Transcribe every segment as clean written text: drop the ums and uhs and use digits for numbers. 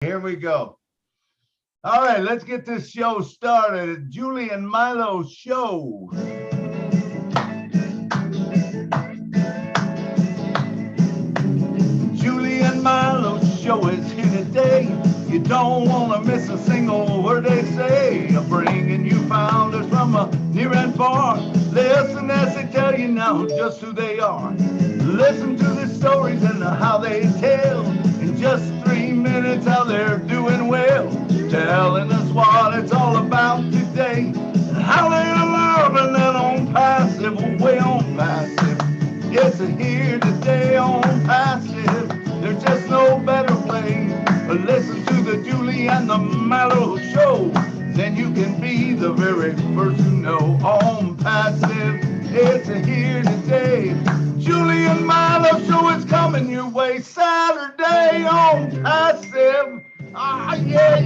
Here we go. All right, let's get this show started. Julie and Milo show. Julie and Milo show is here today. You don't want to miss a single word they say. Bringing you founders from near and far. Listen as they tell you now just who they are. Listen to the stories and how they tell. In just 3 minutes how they're doing well. Telling us what it's all about today. And how they're learning that on passive, way on passive. Yes, here today on passive. There's just no better way. Listen to the Julie and the Milo show. Then you can be the very first to know. On passive, it's here today. Julie and Milo show is coming your way Saturday on passive. Ah, yeah.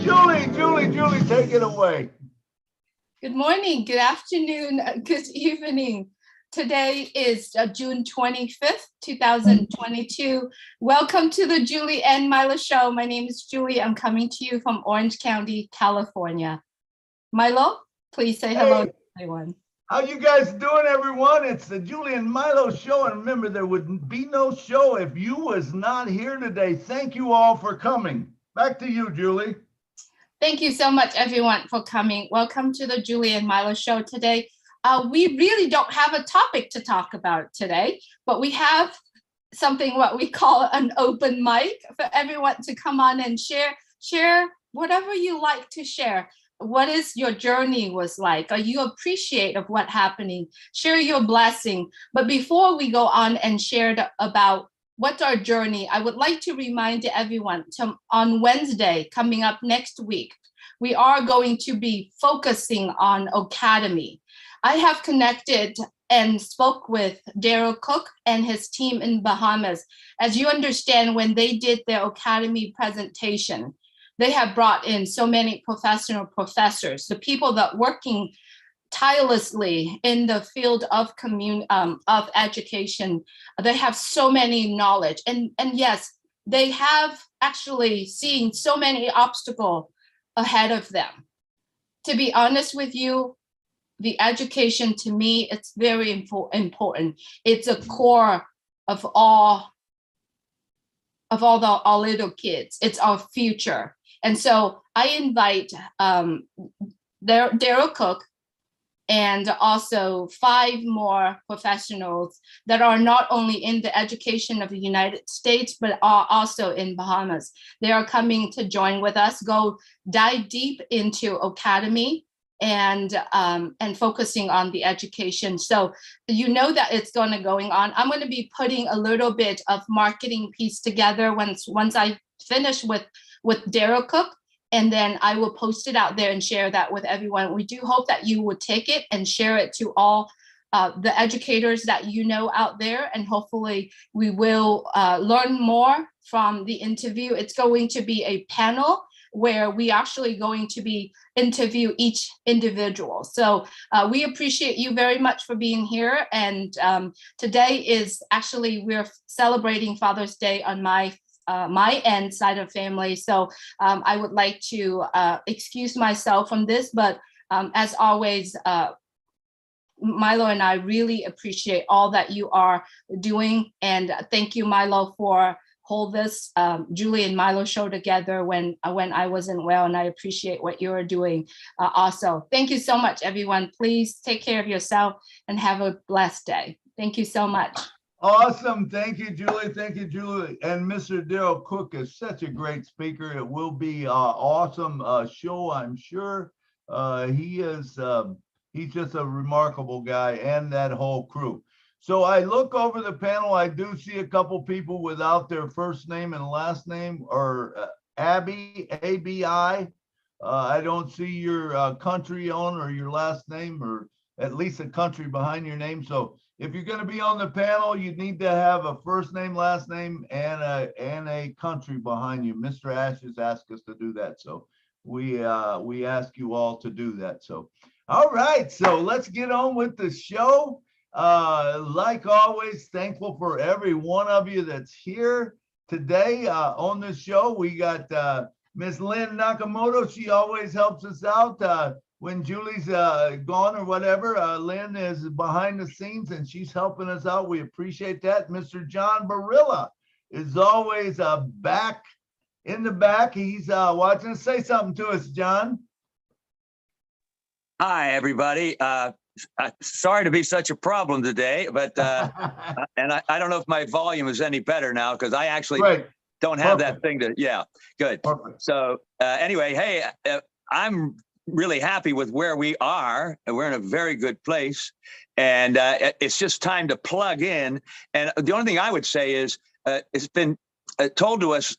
Julie, take it away. Good morning, good afternoon, good evening. Today is June 25th, 2022. Welcome to the Julie and Milo show. My name is Julie. I'm coming to you from Orange County, California. Milo, please say hello to everyone. How you guys doing, everyone? It's the Julie and Milo show. And remember, there would be no show if you was not here today. Thank you all for coming. Back to you, Julie. Thank you so much, everyone, for coming. Welcome to the Julie and Milo show today. We really don't have a topic to talk about today, but we have something what we call an open mic for everyone to come on and share whatever you like to share. What is your journey was like? Are you appreciate of what happening? Share your blessing. But before we go on and share about what's our journey, I would like to remind everyone on Wednesday, coming up next week, we are going to be focusing on Academy. I have connected and spoke with Daryl Cook and his team in Bahamas. As you understand, when they did their Academy presentation, they have brought in so many professional professors, the people that working tirelessly in the field of education. They have so many knowledge, and yes, they have actually seen so many obstacles ahead of them. To be honest with you, the education to me, it's very important. It's a core of all our little kids. It's our future. And so I invite Daryl Cook and also 5 more professionals that are not only in the education of the United States, but are also in Bahamas. They are coming to join with us, go dive deep into Academy and focusing on the education. So you know that it's going on. I'm going to be putting a little bit of marketing piece together once I finish with Daryl Cook, and then I will post it out there and share that with everyone. We do hope that you would take it and share it to all the educators that you know out there, and hopefully we will learn more from the interview. It's going to be a panel where we actually going to be interview each individual. So we appreciate you very much for being here. And today is actually, we're celebrating Father's Day on my end side of family. So I would like to excuse myself from this, but as always, Milo and I really appreciate all that you are doing. And thank you, Milo, for hold this Julie and Milo show together when I wasn't well, and I appreciate what you're doing also. Thank you so much, everyone. Please take care of yourself and have a blessed day. Thank you so much. Awesome. Thank you, Julie. Thank you, Julie. And Mr. Daryl Cook is such a great speaker. It will be an awesome show, I'm sure. He's just a remarkable guy, and that whole crew. So I look over the panel. I do see a couple people without their first name and last name, or Abby, A-B-I. I don't see your country on or your last name, or at least a country behind your name. So if you're going to be on the panel, you need to have a first name, last name, and a country behind you. Mr. Ashes asked us to do that, so we ask you all to do that. So, all right, so let's get on with the show. Like always, thankful for every one of you that's here. today on the show, we got Miss Lynn Nakamoto. She always helps us out when Julie's gone or whatever. Lynn is behind the scenes and she's helping us out. We appreciate that. Mr. John Barilla is always back in the back. He's watching. Say something to us, John. Hi, everybody. Sorry to be such a problem today, but and I don't know if my volume is any better now because I actually don't have that thing to. Yeah, good. Perfect. So anyway, hey, I'm really happy with where we are. We're in a very good place, and it's just time to plug in. And the only thing I would say is it's been told to us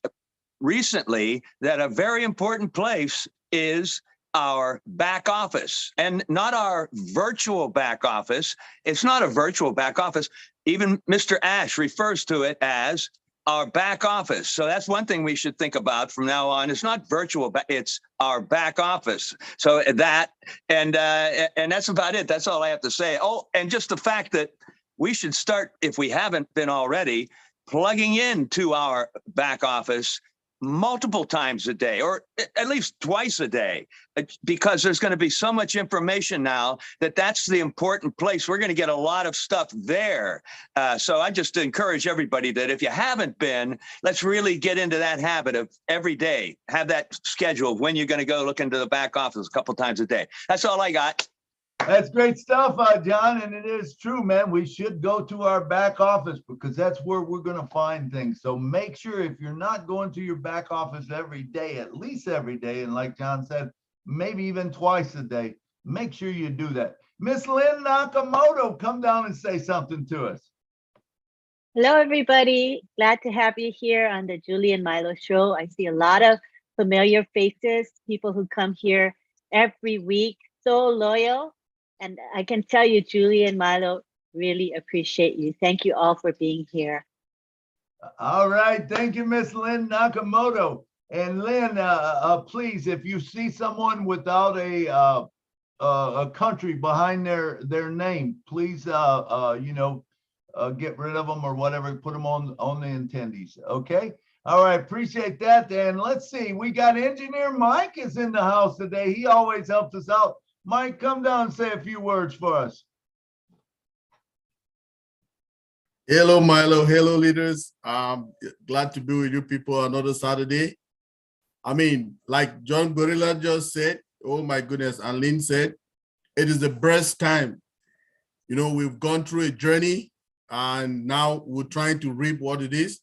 recently that a very important place is our back office, and not our virtual back office. It's not a virtual back office. Even Mr. Ash refers to it as our back office. So that's one thing we should think about from now on. It's not virtual, it's our back office. So that, and that's about it. That's all I have to say. Oh, and just the fact that we should start, if we haven't been already, plugging into our back office multiple times a day, or at least twice a day, because there's going to be so much information now that's the important place. We're going to get a lot of stuff there. So I just encourage everybody that if you haven't been, let's really get into that habit of every day, have that schedule of when you're going to go look into the back office a couple times a day. That's all I got. That's great stuff, John, and it is true, man. We should go to our back office because that's where we're going to find things. So make sure if you're not going to your back office every day, at least every day, and like John said, maybe even twice a day, make sure you do that. Miss Lynn Nakamoto, come down and say something to us. Hello, everybody. Glad to have you here on the Julie and Milo show. I see a lot of familiar faces, people who come here every week, so loyal. And I can tell you, Julie and Milo really appreciate you. Thank you all for being here. All right. Thank you, Miss Lynn Nakamoto. And Lynn, please, if you see someone without a country behind their name, please, get rid of them or whatever, put them on the attendees. Okay. All right. Appreciate that. And let's see, we got Engineer Mike is in the house today. He always helps us out. Mike, come down and say a few words for us. Hello, Milo. Hello, leaders. Glad to be with you people another Saturday. I mean, like John Barilla just said, oh my goodness, and Lynn said, it is the best time. You know, we've gone through a journey and now we're trying to reap what it is.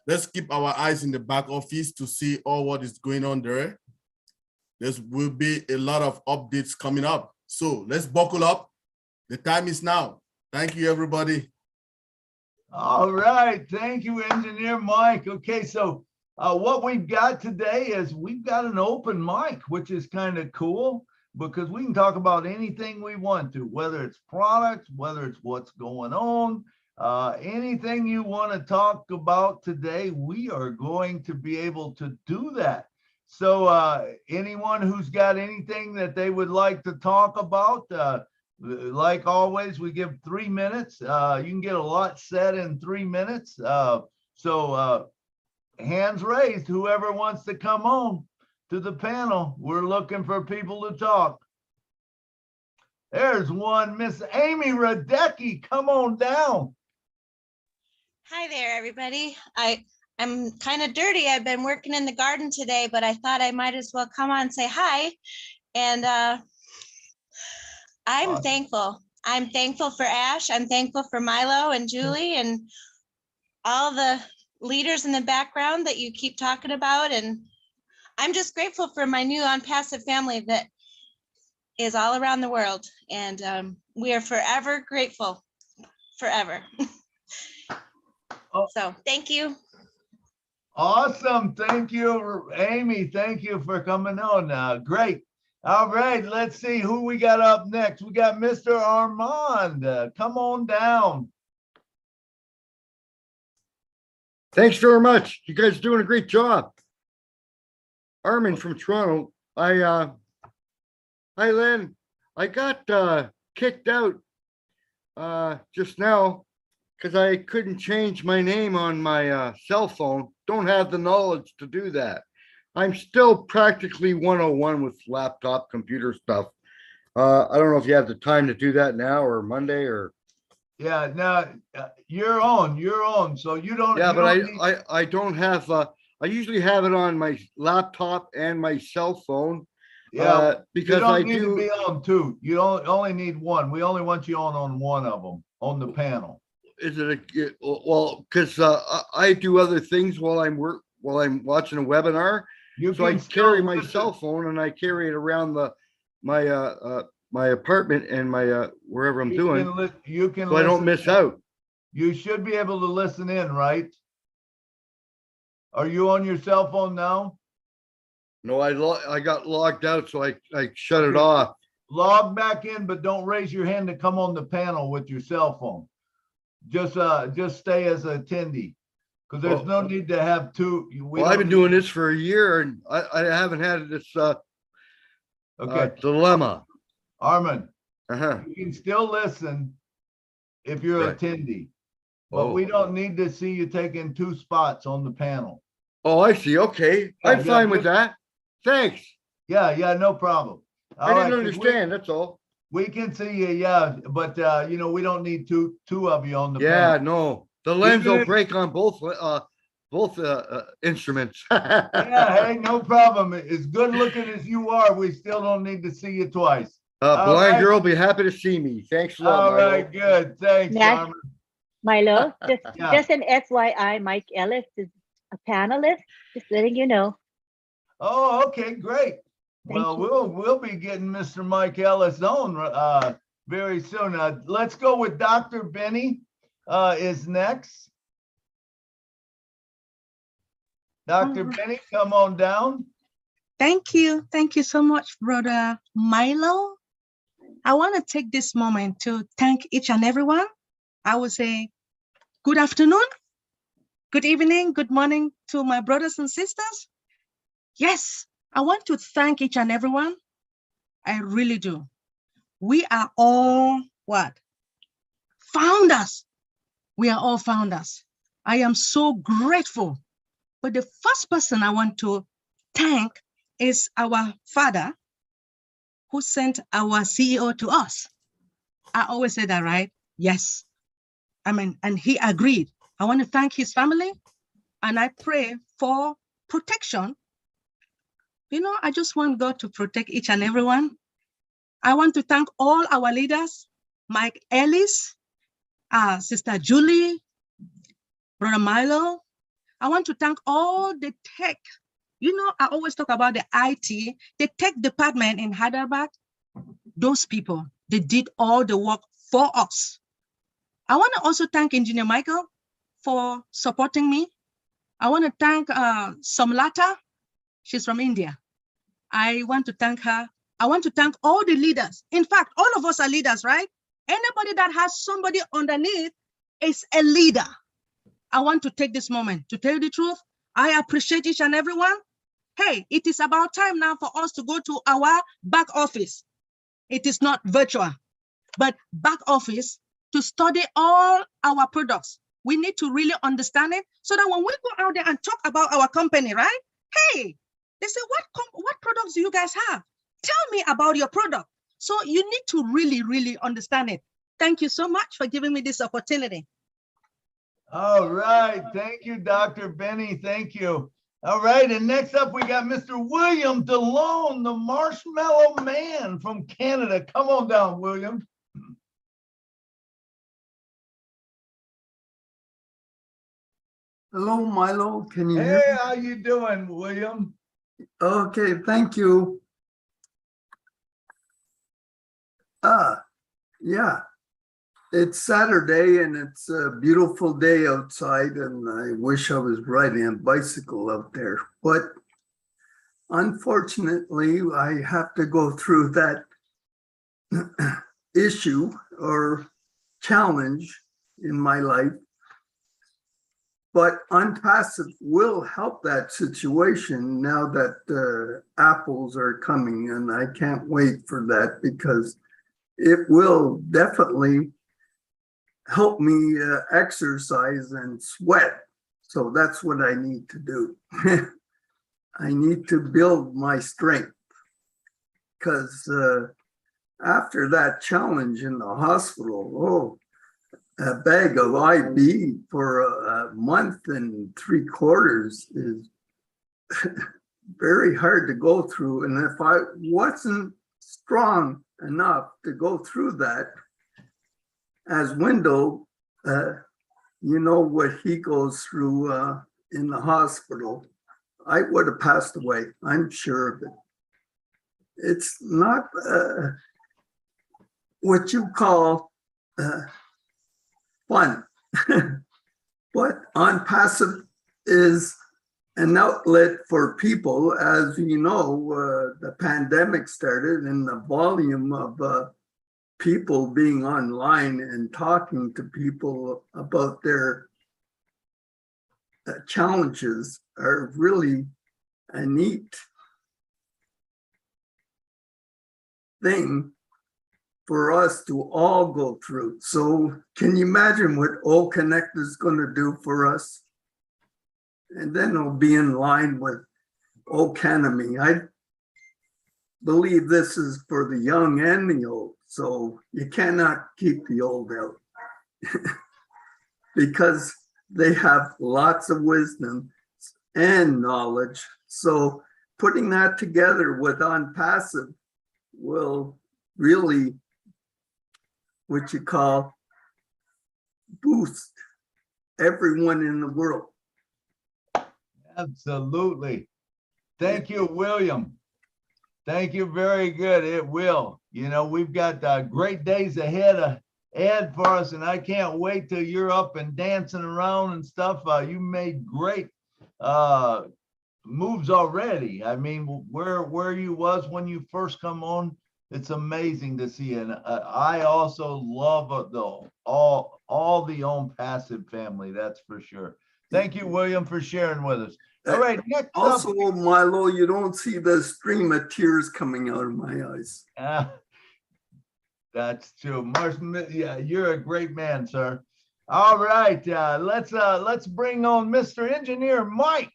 Let's keep our eyes in the back office to see all what is going on there. There will be a lot of updates coming up. So let's buckle up. The time is now. Thank you, everybody. All right. Thank you, Engineer Mike. Okay, so what we've got today is we've got an open mic, which is kind of cool because we can talk about anything we want to, whether it's products, whether it's what's going on, anything you want to talk about today, we are going to be able to do that. So anyone who's got anything that they would like to talk about, like always, we give 3 minutes. You can get a lot said in 3 minutes. So hands raised, whoever wants to come on to the panel. We're looking for people to talk. There's one, Miss Amy Radecki. Come on down. Hi there, everybody. I'm kind of dirty. I've been working in the garden today, but I thought I might as well come on and say hi. And I'm thankful. I'm thankful for Ash. I'm thankful for Milo and Julie and all the leaders in the background that you keep talking about. And I'm just grateful for my new ONPASSIVE family that is all around the world. And we are forever grateful, forever. So thank you. Awesome. Thank you, Amy. Thank you for coming on. Great. All right. Let's see who we got up next. We got Mr. Armand. Come on down. Thanks very much. You guys are doing a great job. Armin from Toronto. Hi, Lynn. I got kicked out just now because I couldn't change my name on my cell phone. Don't have the knowledge to do that. I'm still practically 101 with laptop computer stuff. I don't know if you have the time to do that now or Monday or. Yeah, now you're on. So you don't. Yeah, you but don't need- I don't have, I usually have it on my laptop and my cell phone. Yeah, because you don't I need do. to be on two. You only need one. We only want you on one of them on the panel. Is it well, because I do other things while I'm watching a webinar. So I carry my cell phone and I carry it around my apartment and my wherever I'm doing. You can. So I don't miss out. You should be able to listen in, right? Are you on your cell phone now? No, I got logged out, so I shut it off. Log back in, but don't raise your hand to come on the panel with your cell phone. Just stay as an attendee, because there's no need to have two. Well, I've been doing this for a year and I haven't had this dilemma. Armin, you can still listen if you're an attendee, but we don't need to see you taking two spots on the panel. Oh, I see. Okay. I'm fine with that. Thanks. Yeah, no problem. I didn't understand, that's all. We can see you, yeah, but you know, we don't need two of you on the Yeah, panel. no, the lens will break on both instruments. Yeah, hey, no problem. As good looking as you are, we still don't need to see you twice. Blind girl, be happy to see me. Thanks a lot. All right, good. Thanks, Armin. Milo, just an FYI, Mike Ellis is a panelist, just letting you know. Oh, okay, great. Well, we'll be getting Mr. Mike Ellis on very soon. Let's go with Dr. Benny is next. Dr. Benny, come on down. Thank you. Thank you so much, Brother Milo. I want to take this moment to thank each and everyone. I would say good afternoon, good evening, good morning to my brothers and sisters. Yes, I want to thank each and everyone. I really do. We are all what? Founders. We are all founders. I am so grateful. But the first person I want to thank is our father who sent our CEO to us. I always say that, right? Yes. I mean, and he agreed. I want to thank his family and I pray for protection. You know, I just want God to protect each and everyone. I want to thank all our leaders, Mike Ellis, Sister Julie, Brother Milo. I want to thank all the tech. You know, I always talk about the IT, the tech department in Hyderabad. Those people, they did all the work for us. I want to also thank Engineer Michael for supporting me. I want to thank Somlata. She's from India. I want to thank her. I want to thank all the leaders. In fact, all of us are leaders, right? Anybody that has somebody underneath is a leader. I want to take this moment to tell you the truth. I appreciate each and everyone. Hey, it is about time now for us to go to our back office. It is not virtual, but back office to study all our products. We need to really understand it so that when we go out there and talk about our company, right? Hey, they say, what products do you guys have? Tell me about your product. So you need to really, really understand it. Thank you so much for giving me this opportunity. All right. Thank you, Dr. Benny. Thank you. All right. And next up, we got Mr. William DeLone, the Marshmallow Man from Canada. Come on down, William. Hello, Milo. Can you hear me? Hey, how you doing, William? Okay, thank you. Yeah, it's Saturday and it's a beautiful day outside and I wish I was riding a bicycle out there, but unfortunately I have to go through that issue or challenge in my life. But ONPASSIVE will help that situation now that apples are coming, and I can't wait for that because it will definitely help me exercise and sweat. So that's what I need to do. I need to build my strength because after that challenge in the hospital, a bag of IB for a month and 3/4 is very hard to go through. And if I wasn't strong enough to go through that, as Window, you know what he goes through in the hospital, I would have passed away. I'm sure of it. It's not what you call fun, but ONPASSIVE is an outlet for people. As you know, the pandemic started and the volume of people being online and talking to people about their challenges are really a neat thing for us to all go through. So can you imagine what O Connect is going to do for us? And then it'll be in line with O Canemy. I believe this is for the young and the old. So you cannot keep the old out because they have lots of wisdom and knowledge. So putting that together with ONPASSIVE will really, what you call, boost everyone in the world. Absolutely. Thank you, William. Thank you. Very good. It will. You know, we've got great days ahead for us, and I can't wait till you're up and dancing around and stuff. You made great moves already. I mean, where you was when you first come on, it's amazing to see. And I also love all the ONPASSIVE family. That's for sure. Thank you, William, for sharing with us. All right. Next also, up, Milo, you don't see the stream of tears coming out of my eyes. That's true. Yeah, you're a great man, sir. All right. Let's bring on Mr. Engineer Mike.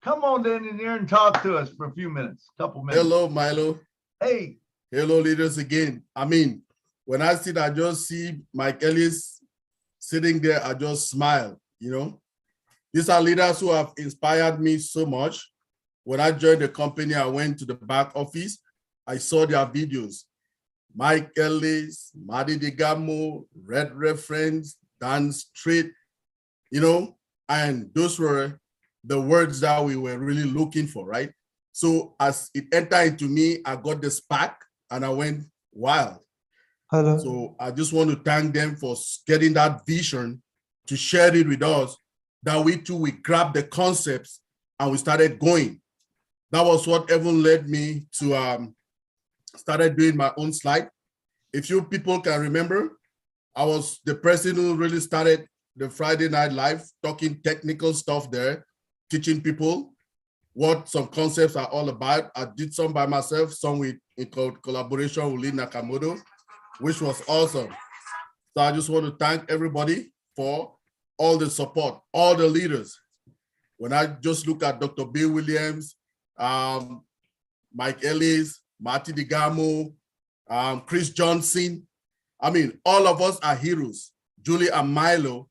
Come on, engineer, and talk to us for a few minutes, couple minutes. Hello, Milo. Hey. Hello, leaders again. I mean, when I just see Mike Ellis sitting there, I just smile, you know. These are leaders who have inspired me so much. When I joined the company, I went to the back office. I saw their videos. Mike Ellis, Madi Digamo, Red Reference, Dan Street, you know, and those were the words that we were really looking for, right? So as it entered into me, I got the spark and I went wild. Hello. So I just want to thank them for getting that vision to share it with us, that we too, we grabbed the concepts and we started going. That was what even led me to started doing my own slide. If you people can remember, I was the person who really started the Friday Night Live, talking technical stuff there, teaching people what some concepts are all about. I did some by myself, some in collaboration with Lee Nakamoto, which was awesome. So I just want to thank everybody for all the support, all the leaders. When I just look at Dr. Bill Williams, Mike Ellis, Marty Digamo, Chris Johnson, I mean, all of us are heroes. Julie and Milo,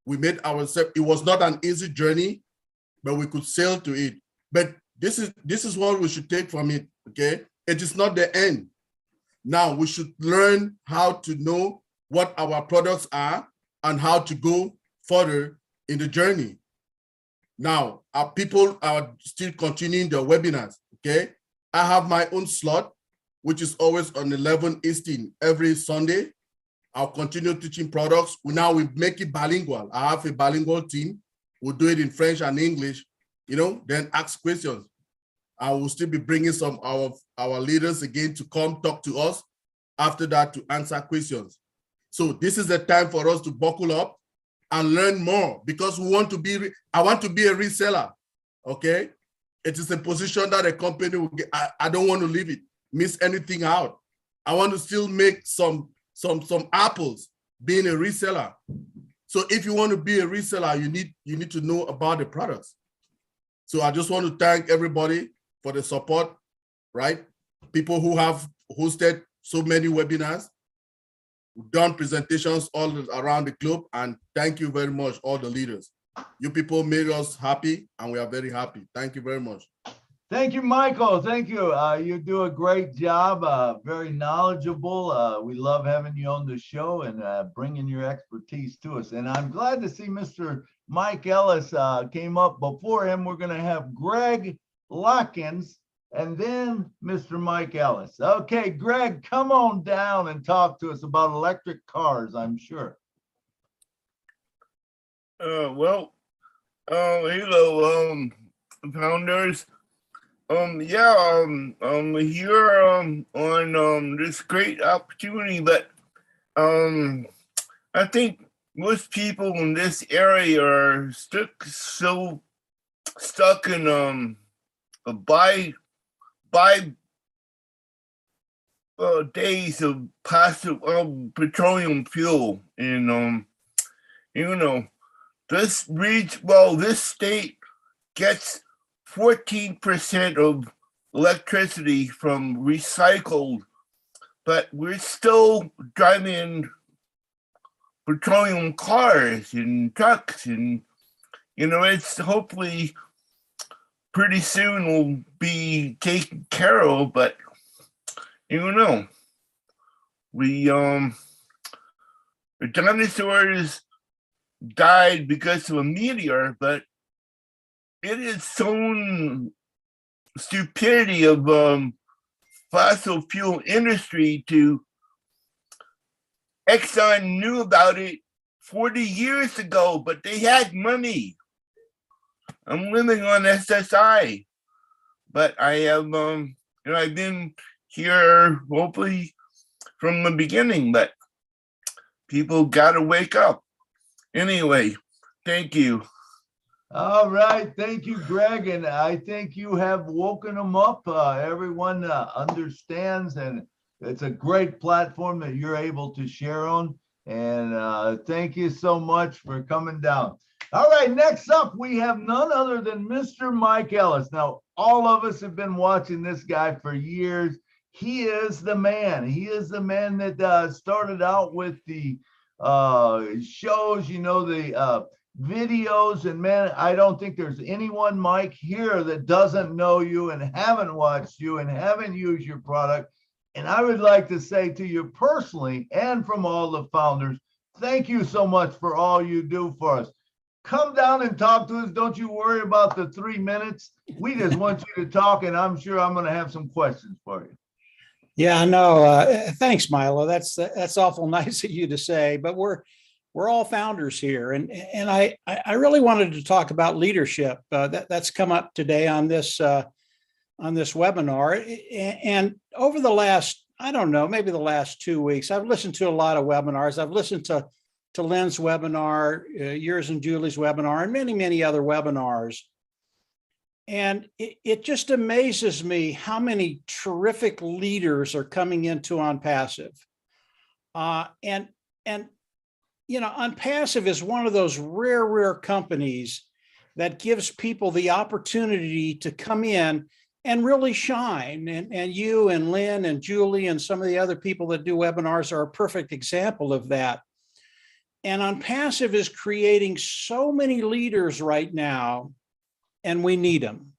we made ourselves, it was not an easy journey, but we could sail to it. But this is what we should take from it, okay? It is not the end. Now we should learn how to know what our products are and how to go further in the journey. Now, our people are still continuing their webinars, okay? I have my own slot, which is always on 11 Eastern every Sunday. I'll continue teaching products. We make it bilingual. I have a bilingual team. We'll do it in French and English, you know, then ask questions. I will still be bringing some of our leaders again to come talk to us after that to answer questions. So this is the time for us to buckle up and learn more, because we want to be, I want to be a reseller, okay? It is a position that a company will get. I don't want to leave it, miss anything out. I want to still make some apples being a reseller. So if you want to be a reseller, you need to know about the products. So I just want to thank everybody for the support, right? People who have hosted so many webinars, done presentations all around the globe, and thank you very much, all the leaders. You people made us happy, and we are very happy. Thank you very much. Thank you, Michael. Thank you. You do a great job, very knowledgeable. We love having you on the show and bringing your expertise to us. And I'm glad to see Mr. Mike Ellis came up. Before him, we're going to have Greg Lockins and then Mr. Mike Ellis. Okay, Greg, come on down and talk to us about electric cars, I'm sure. Hello, founders. Here on this great opportunity, but I think most people in this area are stuck in days of passive petroleum fuel, and this state gets 14% of electricity from recycled, but we're still driving petroleum cars and trucks, and it's hopefully pretty soon will be taken care of. But the dinosaurs died because of a meteor, but it is some stupidity of fossil fuel industry to Exxon knew about it 40 years ago, but they had money. I'm living on SSI, but I have I've been here hopefully from the beginning, but people gotta wake up. Anyway, thank you. All right, thank you, Greg, and I think you have woken them up. Everyone understands, and it's a great platform that you're able to share on, and thank you so much for coming down. All right, next up, we have none other than Mr. Mike Ellis. Now, all of us have been watching this guy for years. He is the man. He is the man that started out with the shows, the videos, and man, I don't think there's anyone, Mike, here that doesn't know you and haven't watched you and haven't used your product. And I would like to say to you personally and from all the founders, thank you so much for all you do for us. Come down and talk to us. Don't you worry about the 3 minutes. We just want you to talk, and I'm sure I'm going to have some questions for you. Yeah, no, thanks, Milo. That's awful nice of you to say, but we're all founders here, and I really wanted to talk about leadership. That's come up today on this webinar, and over the last, I don't know, maybe the last 2 weeks, I've listened to a lot of webinars. I've listened to Lynn's webinar, yours and Julie's webinar, and many other webinars. And it just amazes me how many terrific leaders are coming into ONPASSIVE. And ONPASSIVE is one of those rare companies that gives people the opportunity to come in and really shine. And you and Lynn and Julie and some of the other people that do webinars are a perfect example of that. And ONPASSIVE is creating so many leaders right now, and we need them.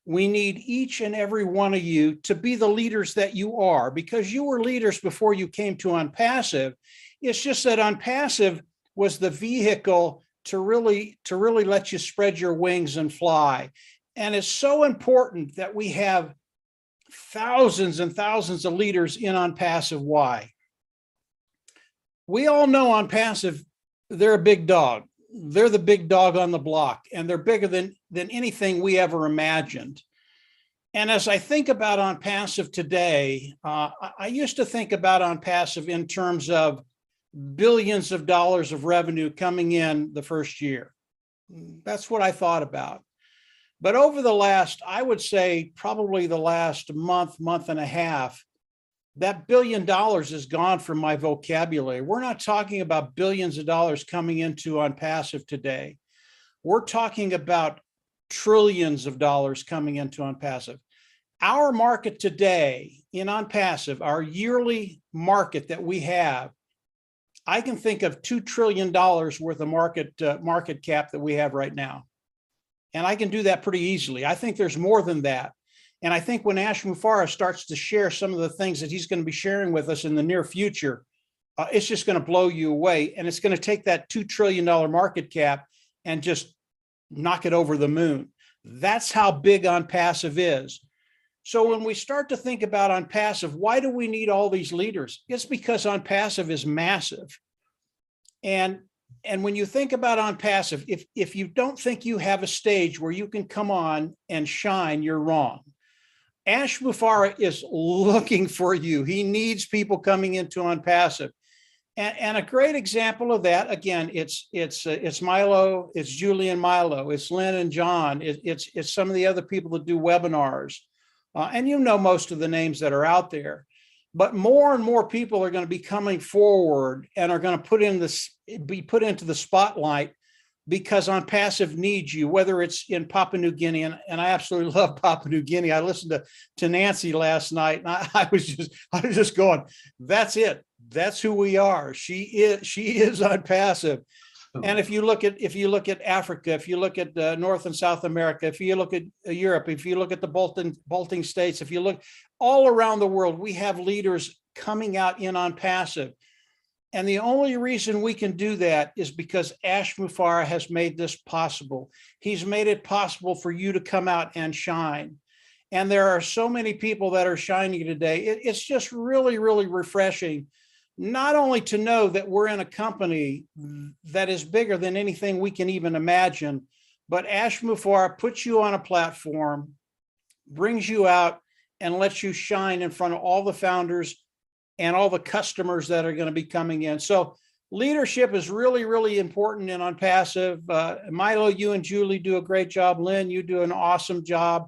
We need each and every one of you to be the leaders that you are, because you were leaders before you came to ONPASSIVE. It's just that ONPASSIVE was the vehicle to really let you spread your wings and fly. And it's so important that we have thousands and thousands of leaders in ONPASSIVE. Why? We all know ONPASSIVE, they're a big dog. They're the big dog on the block, and they're bigger than anything we ever imagined. And as I think about ONPASSIVE today, I used to think about ONPASSIVE in terms of billions of dollars of revenue coming in the first year. That's what I thought about. But over the last, I would say probably the last month and a half, that $1 billion is gone from my vocabulary. We're not talking about billions of dollars coming into ONPASSIVE today. We're talking about trillions of dollars coming into ONPASSIVE. Our market today in ONPASSIVE, our yearly market that we have, I can think of $2 trillion worth of market cap that we have right now. And I can do that pretty easily. I think there's more than that. And I think when Ash Mufareh starts to share some of the things that he's going to be sharing with us in the near future, it's just going to blow you away. And it's going to take that $2 trillion market cap and just knock it over the moon. That's how big ONPASSIVE is. So when we start to think about ONPASSIVE, why do we need all these leaders? It's because ONPASSIVE is massive. And when you think about ONPASSIVE, if you don't think you have a stage where you can come on and shine, you're wrong. Ash Mufareh is looking for you. He needs people coming into ONPASSIVE. And a great example of that, again, it's Milo, it's Julie and Milo, it's Lynn and John, it's some of the other people that do webinars. And you know most of the names that are out there. But more and more people are going to be coming forward and are going to be put into the spotlight because ONPASSIVE needs you, whether it's in Papua New Guinea, and I absolutely love Papua New Guinea. I listened to Nancy last night, and I was just going, that's it. That's who we are. She is ONPASSIVE. And if you look at Africa, if you look at North and South America, if you look at Europe, if you look at the Baltic states, if you look all around the world, we have leaders coming out in ONPASSIVE. And the only reason we can do that is because Ash Mufareh has made this possible. He's made it possible for you to come out and shine. And there are so many people that are shining today. It's just really, really refreshing, not only to know that we're in a company that is bigger than anything we can even imagine, but Ash Mufareh puts you on a platform, brings you out, and lets you shine in front of all the founders and all the customers that are going to be coming in. So leadership is really, really important in ONPASSIVE. Milo, you and Julie do a great job. Lynn, you do an awesome job.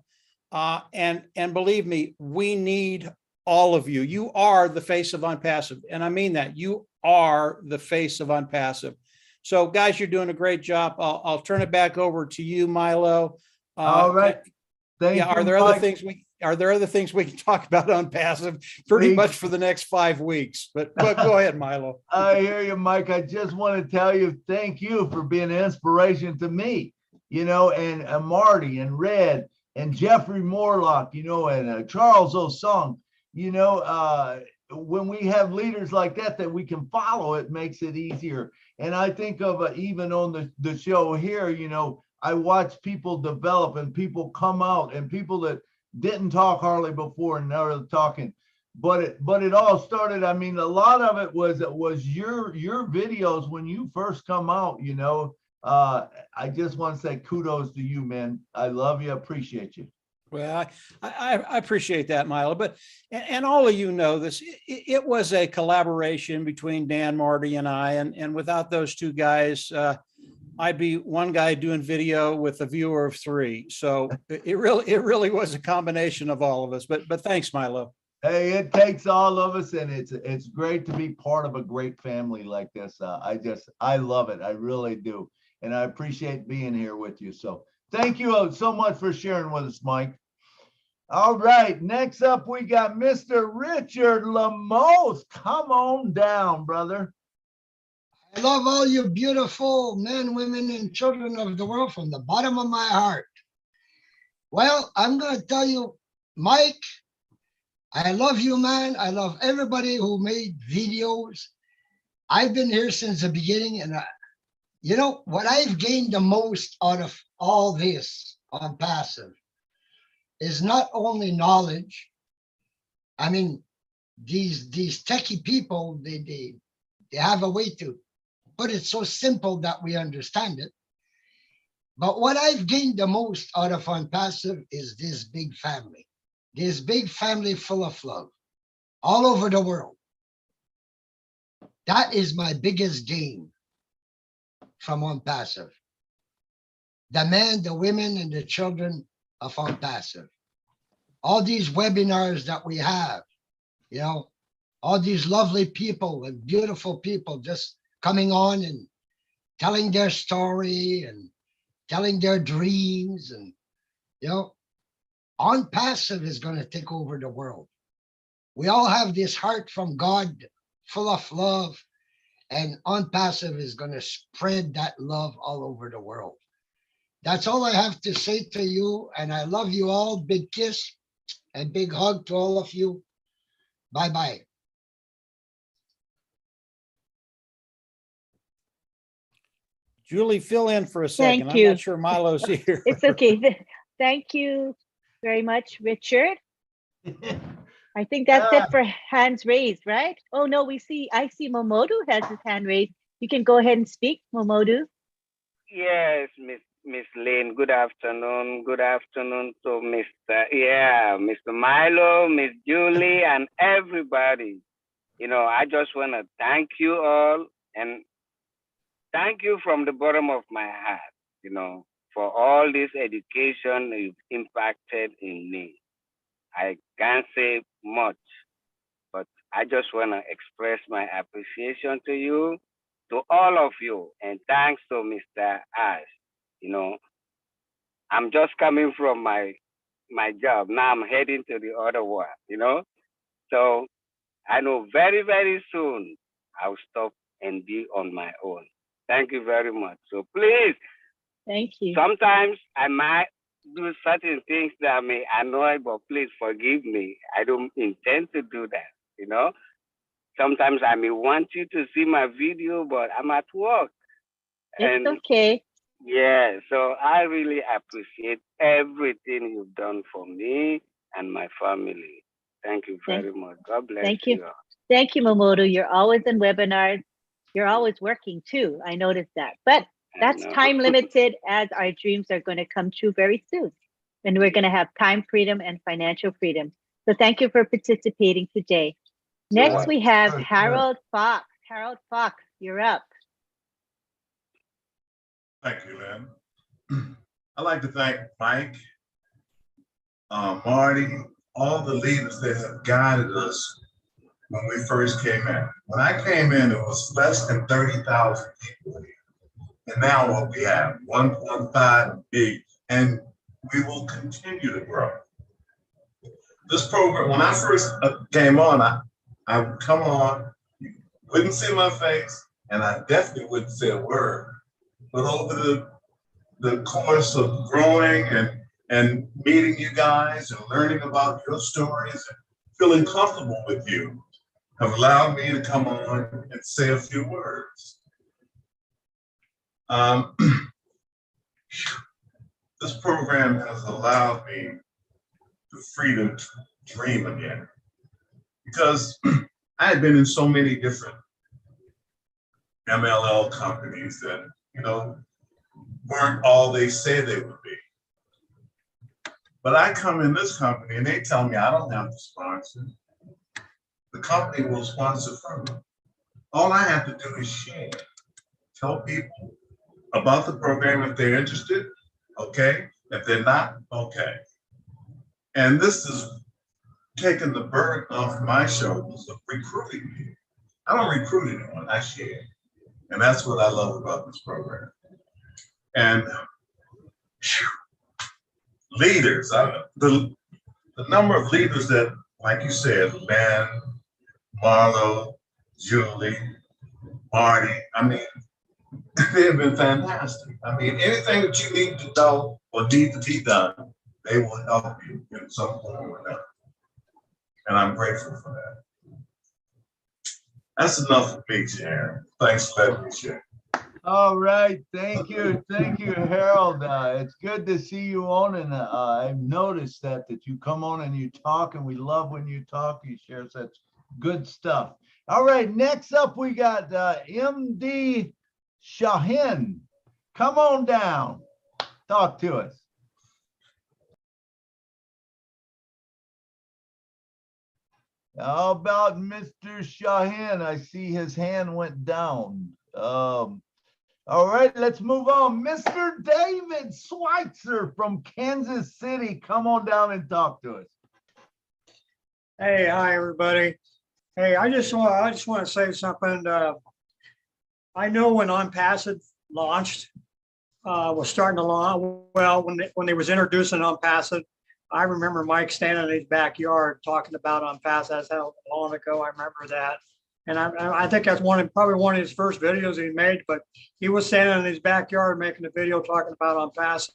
And believe me, we need all of you. You are the face of ONPASSIVE. And I mean that. You are the face of ONPASSIVE. So guys, you're doing a great job. I'll turn it back over to you, Milo. All right. Thank you. Are there other things we can talk about ONPASSIVE pretty much for the next 5 weeks? But go ahead, Milo. I hear you, Mike. I just want to tell you, thank you for being an inspiration to me, and Marty and Red and Jeffrey Morlock, and Charles Osung, when we have leaders like that we can follow, it makes it easier. And I think of even on the show here, I watch people develop and people come out and people that didn't talk hardly before and now they're talking. But it all started, a lot of it was your videos when you first come out, I just want to say kudos to you, man. I love you, appreciate you. Well, I appreciate that, Milo, but, and all of you know this, it was a collaboration between Dan, Marty, and I, and without those two guys, I'd be one guy doing video with a viewer of 3. So it really was a combination of all of us, but thanks, Milo. Hey, it takes all of us, and it's great to be part of a great family like this. I love it. I really do. And I appreciate being here with you. So thank you so much for sharing with us, Mike. All right, next up, we got Mr. Richard Lamos. Come on down, brother. I love all you beautiful men, women, and children of the world from the bottom of my heart. Well, I'm going to tell you, Mike, I love you, man. I love everybody who made videos. I've been here since the beginning, and what I've gained the most out of all this ONPASSIVE is not only knowledge. These techie people, they have a way to put it so simple that we understand it. But what I've gained the most out of ONPASSIVE is this big family full of love all over the world. That is my biggest gain from ONPASSIVE. The men, the women, and the children of ONPASSIVE. All these webinars that we have, all these lovely people and beautiful people just coming on and telling their story and telling their dreams. And, you know, ONPASSIVE is going to take over the world. We all have this heart from God full of love, and ONPASSIVE is going to spread that love all over the world. That's all I have to say to you. And I love you all. Big kiss and big hug to all of you. Bye-bye. Julie, fill in for a second. Thank you. I'm not sure Milo's here. It's okay. Thank you very much, Richard. I think that's it for hands raised, right? Oh no, I see Momodu has his hand raised. You can go ahead and speak, Momodu. Yes, Miss Lynn. Good afternoon. Good afternoon to Mr. Milo, Miss Julie, and everybody. You know, I just want to thank you all and thank you from the bottom of my heart, you know, for all this education you've impacted in me. I can't say much, but I just want to express my appreciation to you, to all of you, and thanks to Mr. Ash. You know, I'm just coming from my job. Now I'm heading to the other one, you know. So I know very, very soon I'll stop and be on my own. Thank you very much. So please, thank you. Sometimes I might do certain things that may annoy, but please forgive me. I don't intend to do that, you know. Sometimes I may want you to see my video, but I'm at work. It's okay. Yeah, so I really appreciate everything you've done for me and my family. Thank you very much. God bless you. Thank you, Momodu. You're always in webinars. You're always working too. I noticed that. But that's time limited, as our dreams are going to come true very soon. And we're going to have time freedom and financial freedom. So thank you for participating today. Next, we have Harold Fox. Harold Fox, you're up. Thank you, Lynn. I'd like to thank Mike, Marty, all the leaders that have guided us when we first came in. When I came in, it was less than 30,000 people here. And now what we have, 1.5 big, and we will continue to grow. This program, when I first came on, I would come on, you wouldn't see my face, and I definitely wouldn't say a word. But over the course of growing and meeting you guys and learning about your stories and feeling comfortable with you have allowed me to come on and say a few words. This program has allowed me the freedom to dream again, because I had been in so many different MLL companies that, you know, weren't all they say they would be. But I come in this company and they tell me I don't have to sponsor. The company will sponsor for me. All I have to do is share, tell people about the program if they're interested, okay? If they're not, okay. And this is taking the burden off my shoulders of recruiting me. I don't recruit anyone, I share. And that's what I love about this program. And leaders, the number of leaders that, like you said, Ben, Milo, Julie, Marty, I mean, they have been fantastic. I mean, anything that you need to know or need to be done, they will help you in some form or another. And I'm grateful for that. That's enough for me, Sharon. Thanks for letting me share. All right, thank you, Harold. It's good to see you on, and I've noticed that you come on and you talk, and we love when you talk. You share such good stuff. All right, next up we got MD Shahin. Come on down, talk to us. How about Mr. Shahin? I see his hand went down. All right, let's move on. Mr. David Schweitzer from Kansas City, come on down and talk to us. Hey, hi, everybody. Hey, I just want to say something. I know when ONPASSIVE launched, was starting to launch. Well, when they was introducing ONPASSIVE, I remember Mike standing in his backyard talking about ONPASSIVE. That's how long ago I remember that. And I think that's probably one of his first videos he made. But he was standing in his backyard making a video talking about ONPASSIVE.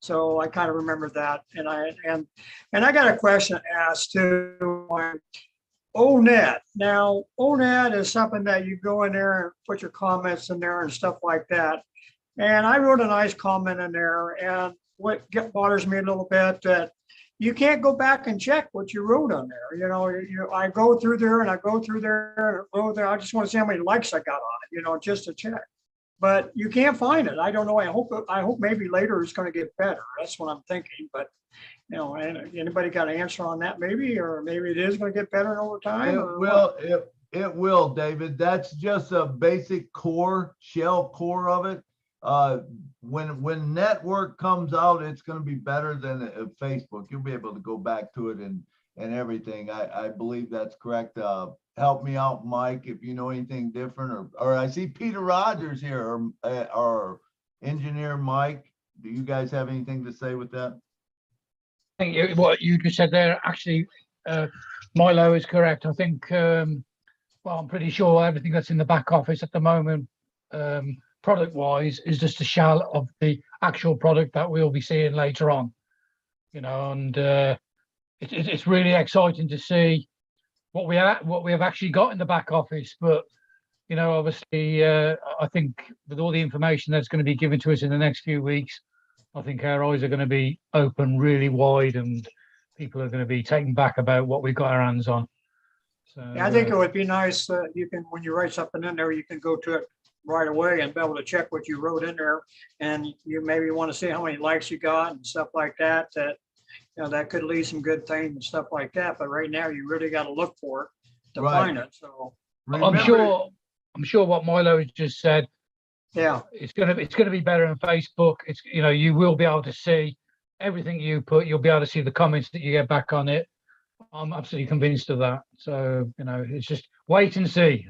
So I kind of remember that. And I got a question asked too. ONET. Now, ONET is something that you go in there and put your comments in there and stuff like that. And I wrote a nice comment in there. And what bothers me a little bit that you can't go back and check what you wrote on there. You know, I go through there and I go through there. I just want to see how many likes I got on it, you know, just to check. But you can't find it. I don't know. I hope maybe later it's going to get better. That's what I'm thinking. But you know, anybody got an answer on that maybe, or maybe it is going to get better over time? It will, David. That's just a basic shell core of it. When network comes out, it's going to be better than Facebook. You'll be able to go back to it and everything. I believe that's correct. Help me out, Mike, if you know anything different, or I see Peter Rogers here, or engineer Mike. Do you guys have anything to say with that? I think what you just said there, actually, Milo is correct. I think, well, I'm pretty sure everything that's in the back office at the moment, product-wise, is just a shell of the actual product that we'll be seeing later on. You know, and it's really exciting to see what we have actually got in the back office. But you know, obviously, I think with all the information that's going to be given to us in the next few weeks, I think our eyes are going to be open really wide, and people are going to be taken back about what we've got our hands on. So, yeah, I think it would be nice that you can, when you write something in there, you can go to it right away and be able to check what you wrote in there, and you maybe want to see how many likes you got and stuff like that. That you know, that could lead some good things and stuff like that. But right now, you really got to look for it to find it. So I'm sure what Milo has just said. Yeah, it's gonna be better on Facebook. It's, you know, you will be able to see everything you put. You'll be able to see the comments that you get back on it. I'm absolutely convinced of that. So you know, it's just wait and see.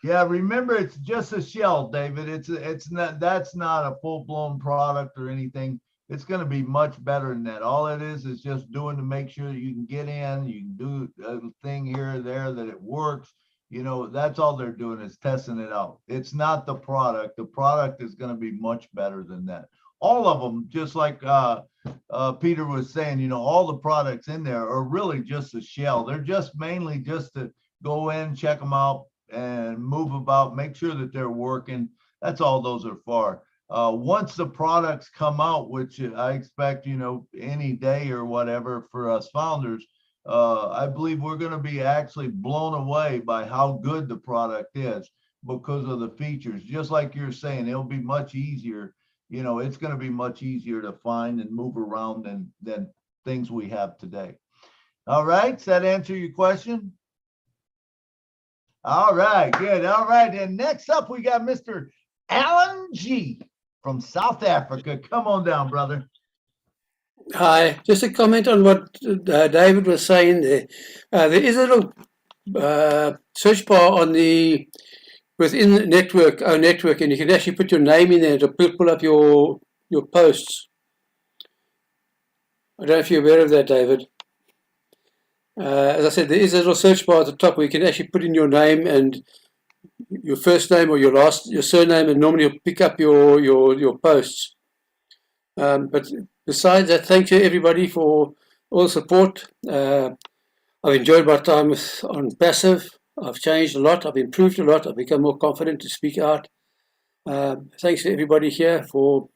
Yeah, remember, it's just a shell, David. It's not, that's not a full-blown product or anything. It's going to be much better than that. All it is just doing to make sure that you can get in, you can do a thing here or there, that it works. You know, that's all they're doing is testing it out. It's not the product. The product is going to be much better than that. All of them, just like Peter was saying, you know, all the products in there are really just a shell. They're just mainly just to go in, check them out, and move about, make sure that they're working. That's all those are for. Once the products come out, which I expect, you know, any day or whatever for us founders, I believe we're going to be actually blown away by how good the product is because of the features. Just like you're saying, it'll be much easier. You know, it's going to be much easier to find and move around than things we have today. All right. Does that answer your question? All right, good. All right. And next up, we got Mr. Alan G from South Africa. Come on down, brother. Hi, just a comment on what David was saying there. There is a little search bar on within the network, our network, and you can actually put your name in there to pull up your posts. I don't know if you're aware of that, David. As I said, there is a little search bar at the top where you can actually put in your name and your first name or your surname, and normally you'll pick up your posts. But besides that, thank you everybody for all the support. I've enjoyed my time with ONPASSIVE. I've changed a lot. I've improved a lot. I've become more confident to speak out. Thanks to everybody here for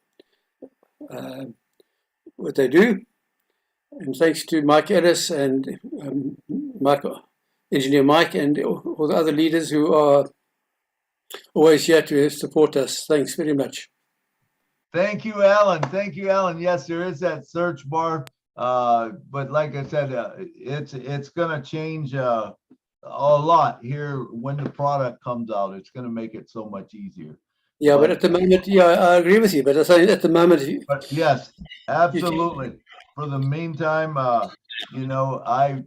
what they do. And thanks to Mike Ellis and Engineer Mike, and all the other leaders who are always here to support us. Thanks very much. Thank you, Alan. Thank you, Alan. Yes, there is that search bar. But like I said, it's going to change a lot here when the product comes out. It's going to make it so much easier. Yeah, but at the moment, yeah, I agree with you. But I say at the moment, but yes, absolutely. For the meantime, you know, I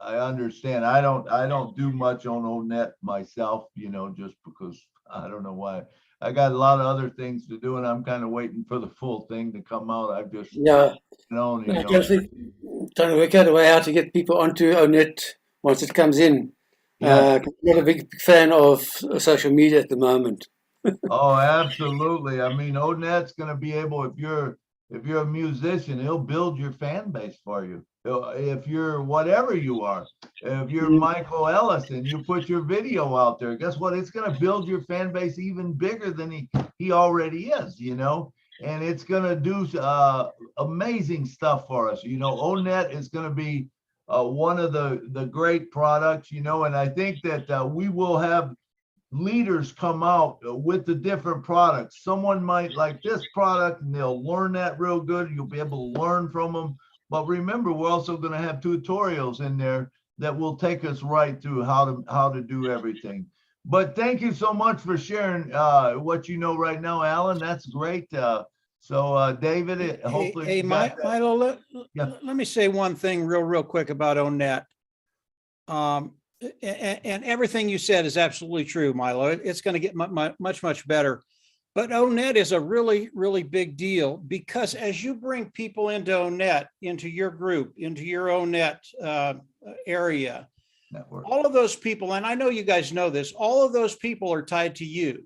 I understand. I don't do much on ONET myself, just because I don't know why. I got a lot of other things to do, and I'm kind of waiting for the full thing to come out. I've just Yeah. known, No, trying to work out a way how to get people onto ONET once it comes in. Yes. I'm not a big fan of social media at the moment. Oh, absolutely. I mean, ONET's going to be able, if you're a musician, he'll build your fan base for you. If you're whatever you are, if you're Michael Ellis and you put your video out there, guess what? It's going to build your fan base even bigger than he already is, and it's going to do amazing stuff for us. ONET is going to be one of the great products, and I think that we will have leaders come out with the different products. Someone might like this product and they'll learn that real good. You'll be able to learn from them. But remember, we're also going to have tutorials in there that will take us right through how to do everything. But thank you so much for sharing what you know right now, Alan. That's great. So David, hopefully. Hey, Milo, let me say one thing real quick about ONET. And everything you said is absolutely true, Milo. It's going to get much better. But ONET is a really big deal, because as you bring people into ONET, into your group, into your ONET area, network, all of those people, and I know you guys know this, all of those people are tied to you.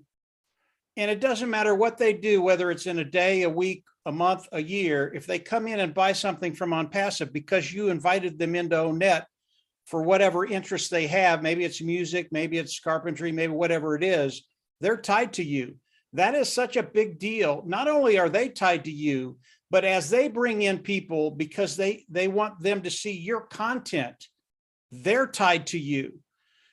And it doesn't matter what they do, whether it's in a day, a week, a month, a year, if they come in and buy something from ONPASSIVE because you invited them into ONET, for whatever interest they have, maybe it's music, maybe it's carpentry, maybe whatever it is, they're tied to you. That is such a big deal. Not only are they tied to you, but as they bring in people because they want them to see your content, they're tied to you.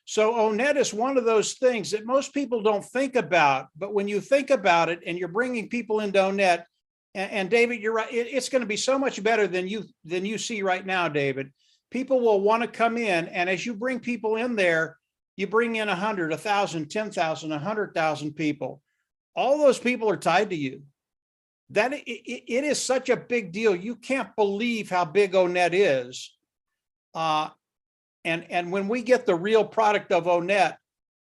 So ONET is one of those things that most people don't think about, but when you think about it and you're bringing people into ONET, and David, you're right, it's going to be so much better than you see right now, David. People will want to come in, and as you bring people in there, you bring in 100, 1,000, 10,000, 100,000 people. All those people are tied to you. That it is such a big deal. You can't believe how big ONET is. And when we get the real product of ONET,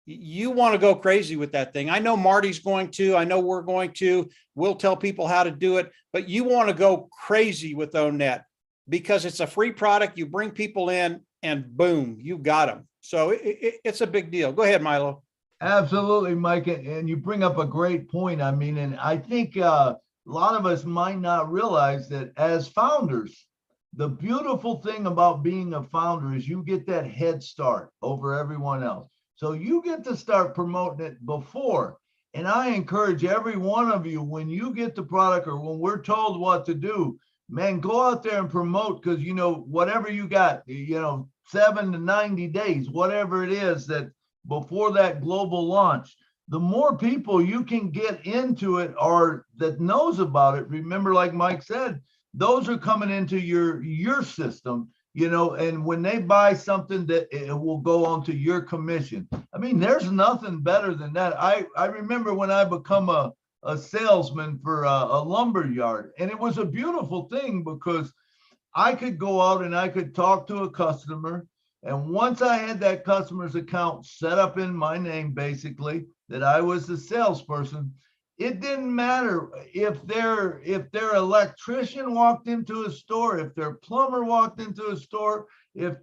you want to go crazy with that thing. I know Marty's going to. I know we're going to. We'll tell people how to do it, but you want to go crazy with ONET. Because it's a free product, you bring people in and boom, you got them. So it's a big deal. Go ahead, Milo. Absolutely, Mike. And you bring up a great point. I mean, and I think a lot of us might not realize that as founders, the beautiful thing about being a founder is you get that head start over everyone else. So you get to start promoting it before. And I encourage every one of you, when you get the product or when we're told what to do, man, go out there and promote, because, whatever you got, 7 to 90 days, whatever it is that before that global launch, the more people you can get into it or that knows about it. Remember, like Mike said, those are coming into your system, and when they buy something, that it will go onto your commission. I mean, there's nothing better than that. I remember when I become a salesman for a lumber yard, and it was a beautiful thing because I could go out and I could talk to a customer, and once I had that customer's account set up in my name, basically that I was the salesperson, it didn't matter if their electrician walked into a store, if their plumber walked into a store, if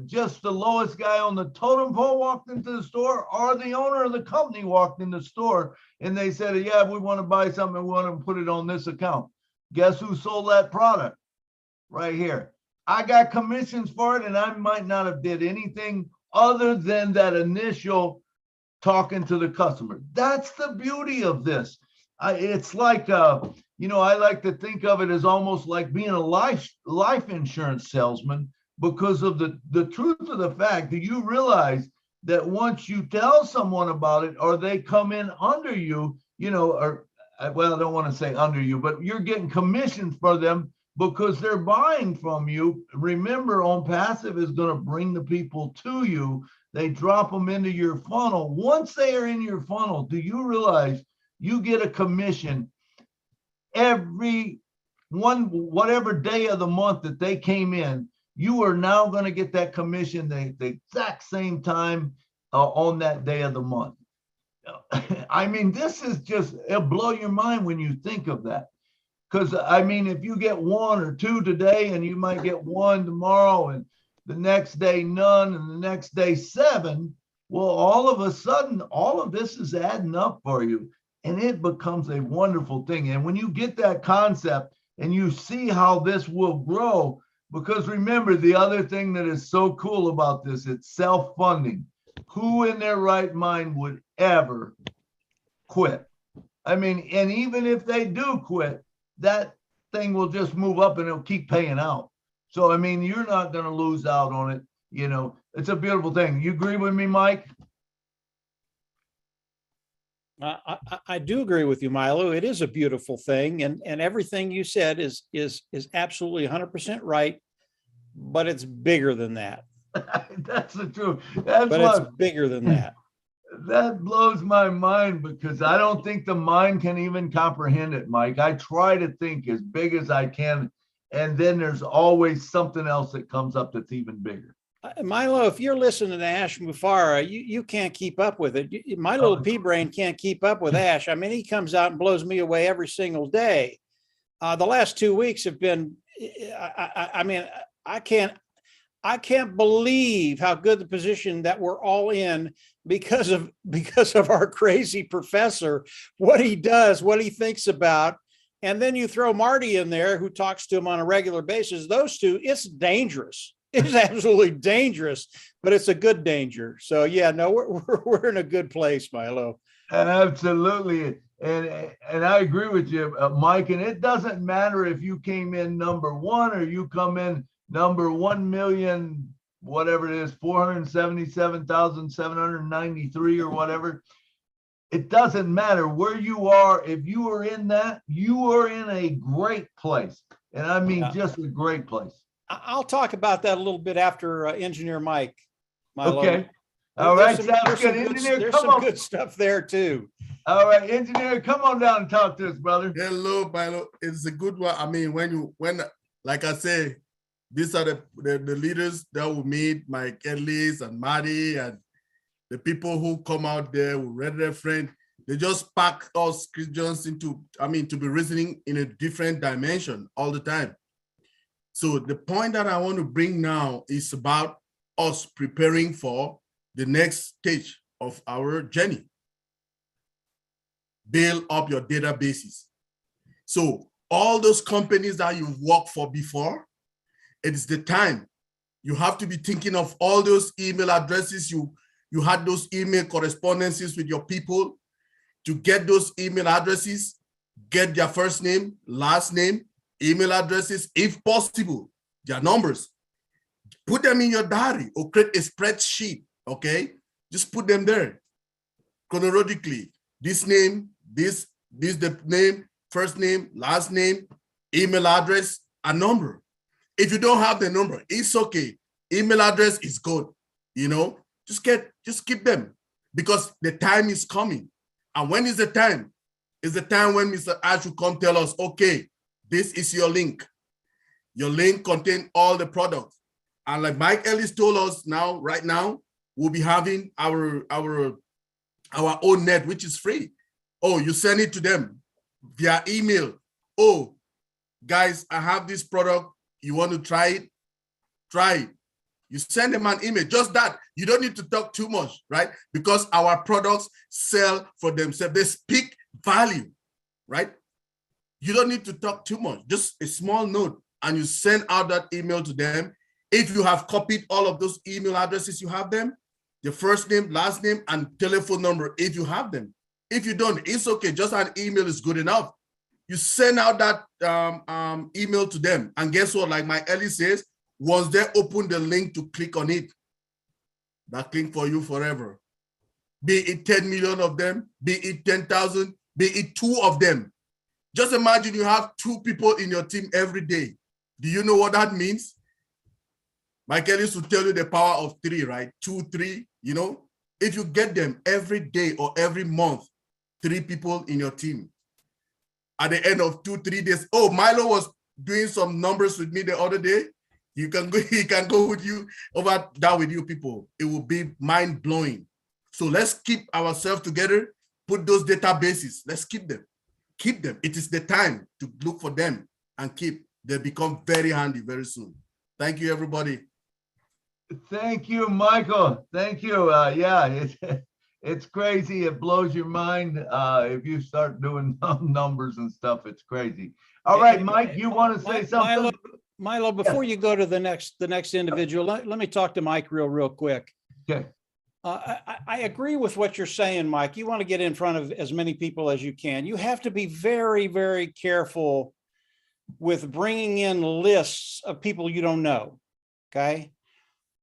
just the lowest guy on the totem pole walked into the store, or the owner of the company walked in the store and they said, yeah, we want to buy something, we want to put it on this account. Guess who sold that product? Right here. I got commissions for it, and I might not have did anything other than that initial talking to the customer. That's the beauty of this. It's like, I like to think of it as almost like being a life insurance salesman, because of the truth of the fact that you realize that once you tell someone about it, or they come in under you, or, well, I don't want to say under you, but you're getting commissions for them because they're buying from you. Remember, ONPASSIVE is going to bring the people to you. They drop them into your funnel. Once they are in your funnel, do you realize you get a commission every whatever day of the month that they came in? you are now going to get that commission the exact same time on that day of the month. I mean, this is just, it'll blow your mind when you think of that. Because I mean, if you get 1 or 2 today, and you might get 1 tomorrow, and the next day none, and the next day 7, well, all of a sudden, all of this is adding up for you, and it becomes a wonderful thing. And when you get that concept and you see how this will grow, because remember, the other thing that is so cool about this, it's self-funding. Who in their right mind would ever quit? I mean, and even if they do quit, that thing will just move up and it'll keep paying out. So, I mean, you're not going to lose out on it. You know, it's a beautiful thing. You agree with me, Mike? I do agree with you, Milo. It is a beautiful thing. And everything you said is absolutely 100% right, but it's bigger than that. That's the truth. But it's bigger than that. That blows my mind, because I don't think the mind can even comprehend it, Mike. I try to think as big as I can, and then there's always something else that comes up that's even bigger. Milo, if you're listening to Ash Mufareh, you can't keep up with it. My little pea brain can't keep up with Ash. I mean, he comes out and blows me away every single day. The last 2 weeks have been, I mean, I can't believe how good the position that we're all in because of our crazy professor, what he does, what he thinks about. And then you throw Marty in there, who talks to him on a regular basis. Those two, it's dangerous. It's absolutely dangerous, but it's a good danger. So yeah, no, we're in a good place, Milo. Absolutely. And I agree with you, Mike, and it doesn't matter if you came in number 1 or you come in number 1 million, whatever it is, 477,793 or whatever. It doesn't matter where you are. If you are in that, you are in a great place. And I mean, just a great place. I'll talk about that a little bit after Engineer Mike. Milo. Okay. All right. There's some good stuff there too. All right, Engineer, come on down and talk to us, brother. Hello, Milo. It's a good one. I mean, when like I say, these are the leaders that will meet, Mike Ellis and Marty, and the people who come out there who read their friend. They just pack us Christians into, I mean, to be reasoning in a different dimension all the time. So the point that I want to bring now is about us preparing for the next stage of our journey. Build up your databases. So all those companies that you've worked for before, it's the time. You have to be thinking of all those email addresses. You had those email correspondences with your people. To get those email addresses, get their first name, last name, email addresses, if possible, their numbers. Put them in your diary or create a spreadsheet, okay? Just put them there chronologically. This name, this the name, first name, last name, email address, a number. If you don't have the number, it's okay. Email address is good, you know? Just keep them, because the time is coming. And when is the time? It's the time when Mr. Ash will come tell us, okay, this is your link. Your link contains all the products. And like Mike Ellis told us now, right now, we'll be having our own net, which is free. Oh, you send it to them via email. Oh, guys, I have this product. You want to try it? Try it. You send them an email, just that. You don't need to talk too much, right? Because our products sell for themselves. They speak value, right? You don't need to talk too much, just a small note, and you send out that email to them. If you have copied all of those email addresses, you have them, the first name, last name, and telephone number, if you have them. If you don't, it's okay. Just an email is good enough. You send out that email to them. And guess what? Like Mike Ellis says, once they open the link to click on it, that link for you forever. Be it 10 million of them, be it 10,000, be it 2 of them. Just imagine you have 2 people in your team every day. Do you know what that means? Mike Ellis will tell you the power of 3, right? 2, 3, you know? If you get them every day or every month, 3 people in your team. At the end of 2, 3 days, oh, Milo was doing some numbers with me the other day. he can go with you over that with you people. It will be mind blowing. So let's keep ourselves together. Put those databases. Let's keep them. Keep them. It is the time to look for them and keep. They become very handy very soon. Thank you, everybody. Thank you, Michael. Thank you. Yeah, it's crazy. It blows your mind if you start doing numbers and stuff. It's crazy. All right, Mike, you want to say something? Milo, before you go to the next individual, let me talk to Mike real quick. Okay. I agree with what you're saying, Mike. You want to get in front of as many people as you can. You have to be very, very careful with bringing in lists of people you don't know. Okay.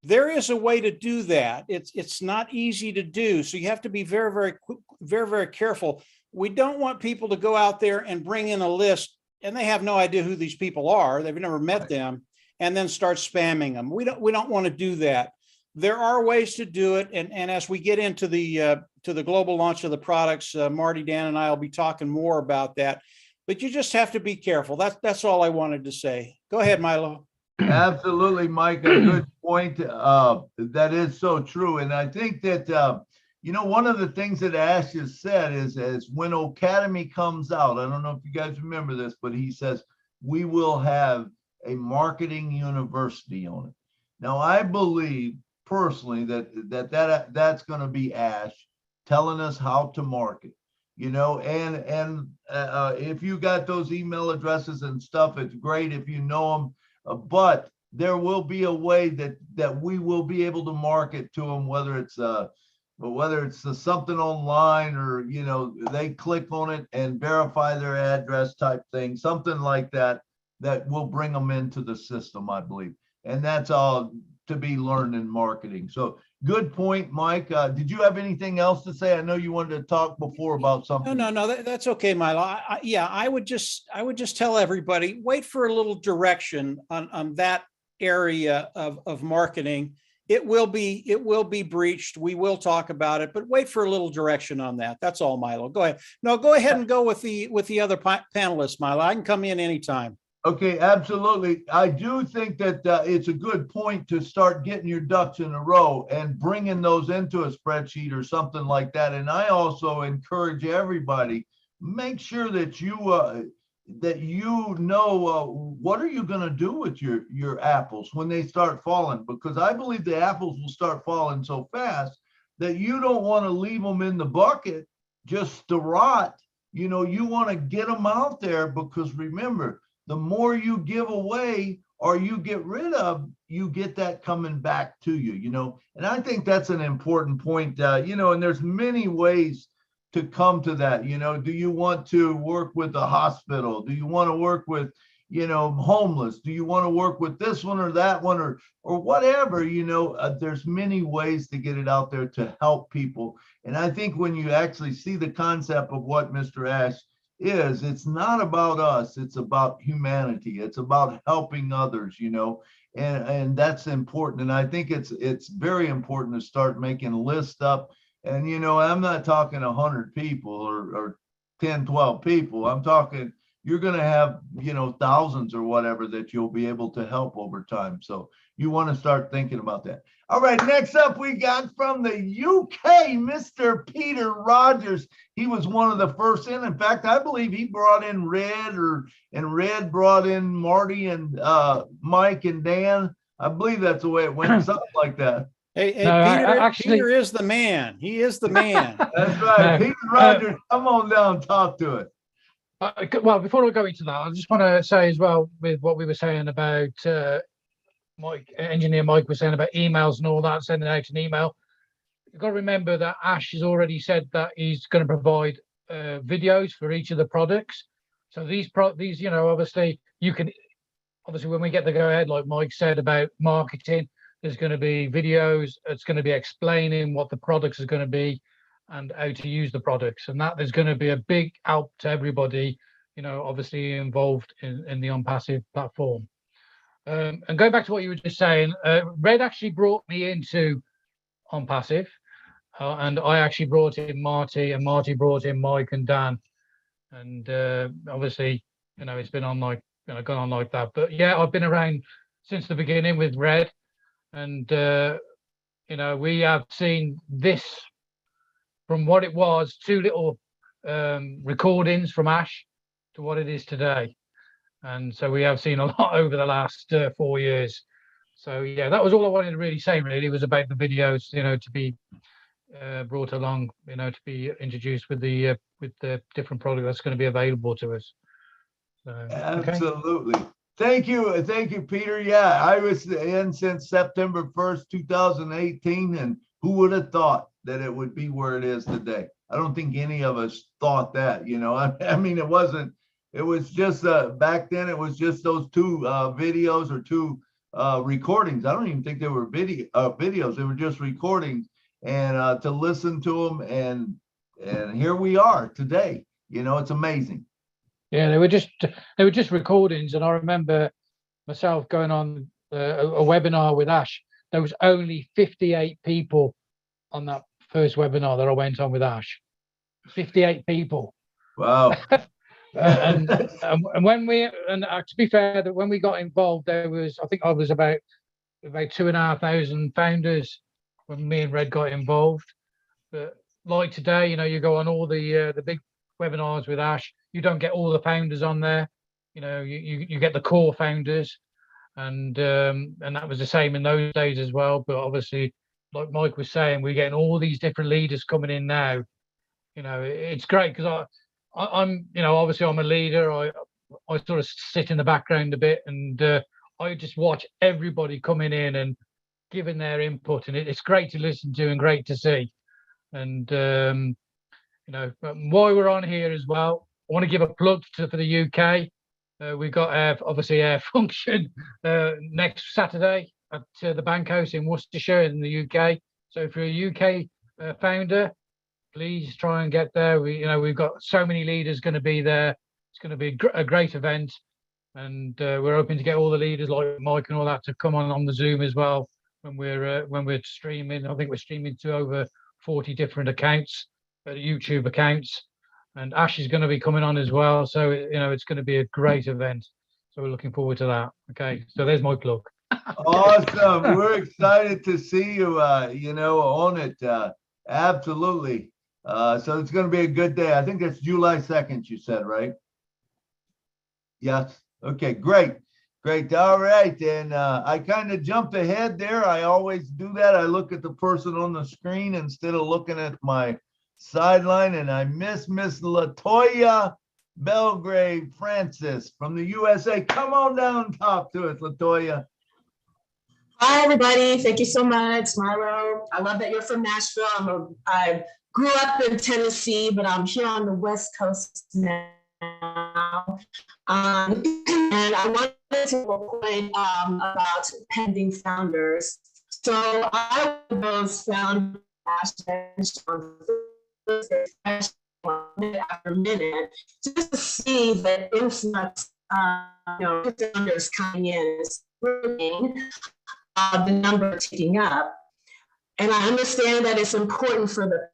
There is a way to do that. It's not easy to do. So you have to be very, very careful. We don't want people to go out there and bring in a list and they have no idea who these people are. They've never met them and then start spamming them. We don't want to do that. There are ways to do it. And as we get into the global launch of the products, Marty, Dan, and I will be talking more about that. But you just have to be careful. That's all I wanted to say. Go ahead, Milo. Absolutely, Mike. A good point. That is so true. And I think that, one of the things that Ash has said is when Academy comes out, I don't know if you guys remember this, but he says, we will have a marketing university on it. Now, I believe personally that's going to be Ash telling us how to market, and if you got those email addresses and stuff, it's great if you know them. But there will be a way that we will be able to market to them, whether it's something online or they click on it and verify their address type thing, something like that will bring them into the system, I believe. And that's all to be learned in marketing. So good point, Mike. Did you have anything else to say? I know you wanted to talk before about something. No, that's okay, Milo. I would just tell everybody, wait for a little direction on that area of marketing. It will be breached. We will talk about it, but wait for a little direction on that. That's all, Milo. Go ahead. No, go ahead and go with the other panelists, Milo. I can come in anytime. Okay, absolutely. I do think that it's a good point to start getting your ducks in a row and bringing those into a spreadsheet or something like that. And I also encourage everybody, make sure that you know what are you going to do with your apples when they start falling, because I believe the apples will start falling so fast that you don't want to leave them in the bucket just to rot. You want to get them out there, because remember, the more you give away or you get rid of, you get that coming back to you, and I think that's an important point, and there's many ways to come to that. Do you want to work with a hospital? Do you want to work with, homeless? Do you want to work with this one or that one or whatever? There's many ways to get it out there to help people. And I think when you actually see the concept of what Mr. Ash is, it's not about us, it's about humanity, it's about helping others, and that's important. And I think it's very important to start making a list up. And I'm not talking 100 people or 10, 12 people. I'm talking you're going to have thousands or whatever that you'll be able to help over time. So you want to start thinking about that. All right, next up we got from the UK, Mr. Peter Rogers. He was one of the first in. In fact, I believe he brought in Red, and Red brought in Marty and Mike and Dan. I believe that's the way it went, something like that. Hey, no, Peter is the man. He is the man. That's right. No, Peter Rogers, come on down, talk to it. Well, before we go into that, I just want to say as well, with what we were saying about engineer Mike was saying about emails and all that, sending out an email. You've got to remember that Ash has already said that he's going to provide videos for each of the products. So these obviously when we get the go ahead, like Mike said about marketing, there's going to be videos. It's going to be explaining what the products are going to be and how to use the products, and that is going to be a big help to everybody, obviously involved in the ONPASSIVE platform. And going back to what you were just saying, Red actually brought me into ONPASSIVE, and I actually brought in Marty, and Marty brought in Mike and Dan, and obviously, it's been on gone on like that. But yeah, I've been around since the beginning with Red, and you know, we have seen this from what it was, 2 little recordings from Ash to what it is today. And so we have seen a lot over the last 4 years. So yeah, that was all I wanted to really say. Really, was about the videos, you know, to be brought along, you know, to be introduced with the different product that's going to be available to us. So, absolutely. Okay. Thank you, Peter. Yeah, I was in since September 1st, 2018, and who would have thought that it would be where it is today? I don't think any of us thought that, you know. I mean, it was just back then it was just those 2 videos or 2 recordings. I don't even think they were videos, they were just recordings, and to listen to them, and here we are today. You know, it's amazing. Yeah, they were just recordings, and I remember myself going on a webinar with Ash. There was only 58 people on that first webinar that I went on with Ash. 58 people. Wow. And when to be fair, that when we got involved, there was, I think I was about 2,500 founders when me and Red got involved. But like today, you know, you go on all the big webinars with Ash, you don't get all the founders on there. You know, you get the core founders, and that was the same in those days as well. But obviously, like Mike was saying, we're getting all these different leaders coming in now. You know, it's great because I'm, you know, obviously I'm a leader. I sort of sit in the background a bit, and I just watch everybody coming in and giving their input, and it's great to listen to and great to see. And you know, while we're on here as well, I want to give a plug for the UK. We've got obviously our function next Saturday at the Bank House in Worcestershire in the UK. So if you're a UK founder, please try and get there. We've got so many leaders going to be there. It's going to be a great event, and we're hoping to get all the leaders like Mike and all that to come on the Zoom as well when we're streaming. I think we're streaming to over 40 different accounts, YouTube accounts, and Ash is going to be coming on as well. So you know, it's going to be a great event. So we're looking forward to that. Okay, so there's my plug. Awesome. We're excited to see you. You know, on it. Absolutely. So it's going to be a good day. I think that's July 2nd, you said, right? Yes. Okay, great. All right. And I kind of jumped ahead there. I always do that. I look at the person on the screen instead of looking at my sideline, and I miss Latoya Belgrave Francis from the USA. Come on down top to us, Latoya. Hi, everybody. Thank you so much, Milo. I love that you're from Nashville. I grew up in Tennessee, but I'm here on the West Coast now. And I wanted to point about pending founders. So I was found after minute just to see the influx of founders coming in is growing. The number ticking up, and I understand that it's important for the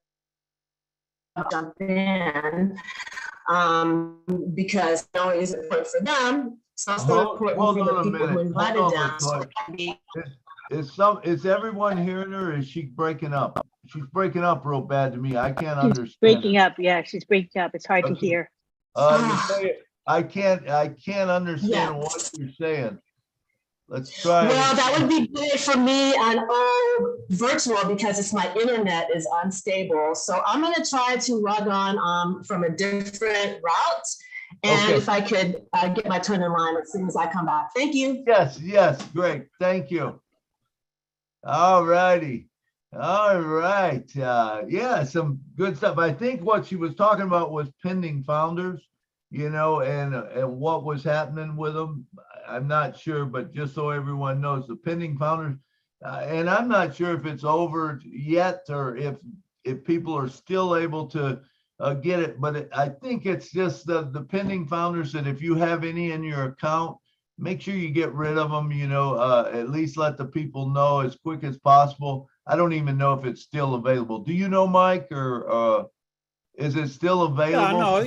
jump in because not only is it important for them, it's also important for the people who invited them. So is everyone hearing her? Or is she breaking up? She's breaking up real bad to me. I can't understand. Breaking up. Yeah, she's breaking up. It's hard to hear. I can't understand what you're saying. Let's try. Well, that would be good for me on all virtual because my internet is unstable. So I'm going to try to log on from a different route. And if I could get my turn in line as soon as I come back. Thank you. Yes, great. Thank you. All righty. All right. Yeah, some good stuff. I think what she was talking about was pending founders, you know, and what was happening with them. I'm not sure, but just so everyone knows, the pending founders, and I'm not sure if it's over yet or if people are still able to get it, but I think it's just the pending founders that if you have any in your account, make sure you get rid of them, you know, at least let the people know as quick as possible. I don't even know if it's still available. Do you know, Mike, or Is it still available? Yeah, no,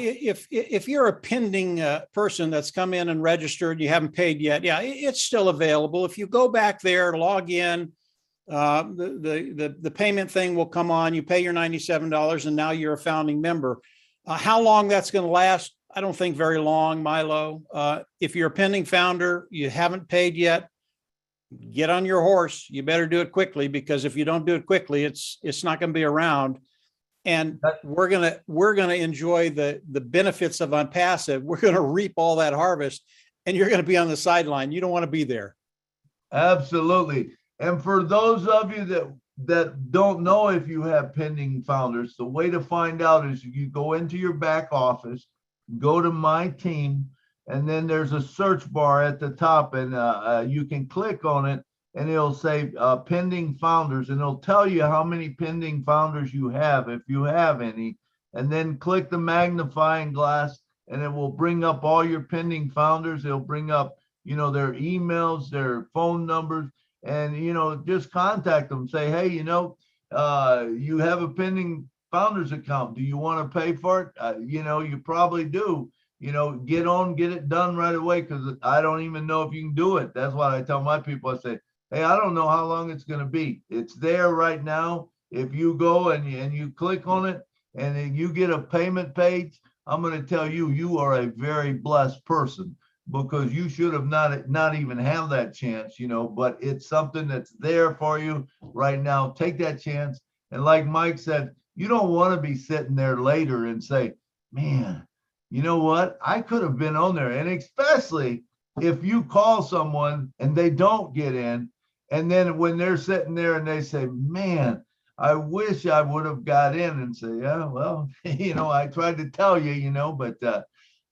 if you're a pending person that's come in and registered, you haven't paid yet, yeah, it's still available. If you go back there, log in, the payment thing will come on, you pay your $97 and now you're a founding member. How long that's going to last, I don't think very long, Milo. If you're a pending founder, you haven't paid yet, get on your horse. You better do it quickly, because if you don't do it quickly, it's not going to be around. And we're gonna enjoy the benefits of ONPASSIVE. We're gonna reap all that harvest, and you're gonna be on the sideline. You don't want to be there. Absolutely. And for those of you that don't know if you have pending founders, the way to find out is you go into your back office, go to My Team, and then there's a search bar at the top, and you can click on it, and it'll say pending founders, and it'll tell you how many pending founders you have, if you have any, and then click the magnifying glass, and it will bring up all your pending founders. It'll bring up, you know, their emails, their phone numbers, and, you know, just contact them. Say, hey, you know, you have a pending founders account. Do you want to pay for it? You know, you probably do. You know, get it done right away, because I don't even know if you can do it. That's what I tell my people. I say, hey, I don't know how long it's going to be. It's there right now. If you go and you click on it and then you get a payment page, I'm going to tell you, you are a very blessed person, because you should have not even have that chance, you know, but it's something that's there for you right now. Take that chance. And like Mike said, you don't want to be sitting there later and say, man, you know what? I could have been on there. And especially if you call someone and they don't get in, and then when they're sitting there and they say, man, I wish I would have got in, and say, yeah, well, you know, I tried to tell you, you know, but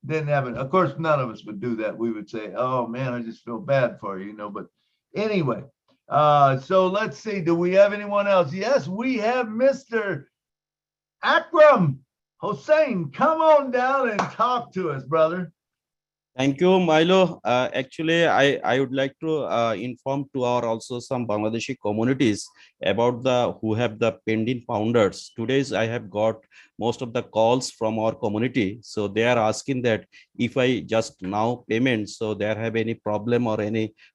didn't have it. Of course, none of us would do that. We would say, oh, man, I just feel bad for you, you know. But anyway, so let's see. Do we have anyone else? Yes, we have Mr. Akram Hossein. Come on down and talk to us, brother. Thank you, Milo. Actually, I would like to inform to our also some Bangladeshi communities about who have the pending founders. Today's I have got most of the calls from our community. So they are asking that if I just now payment, so there have any problem or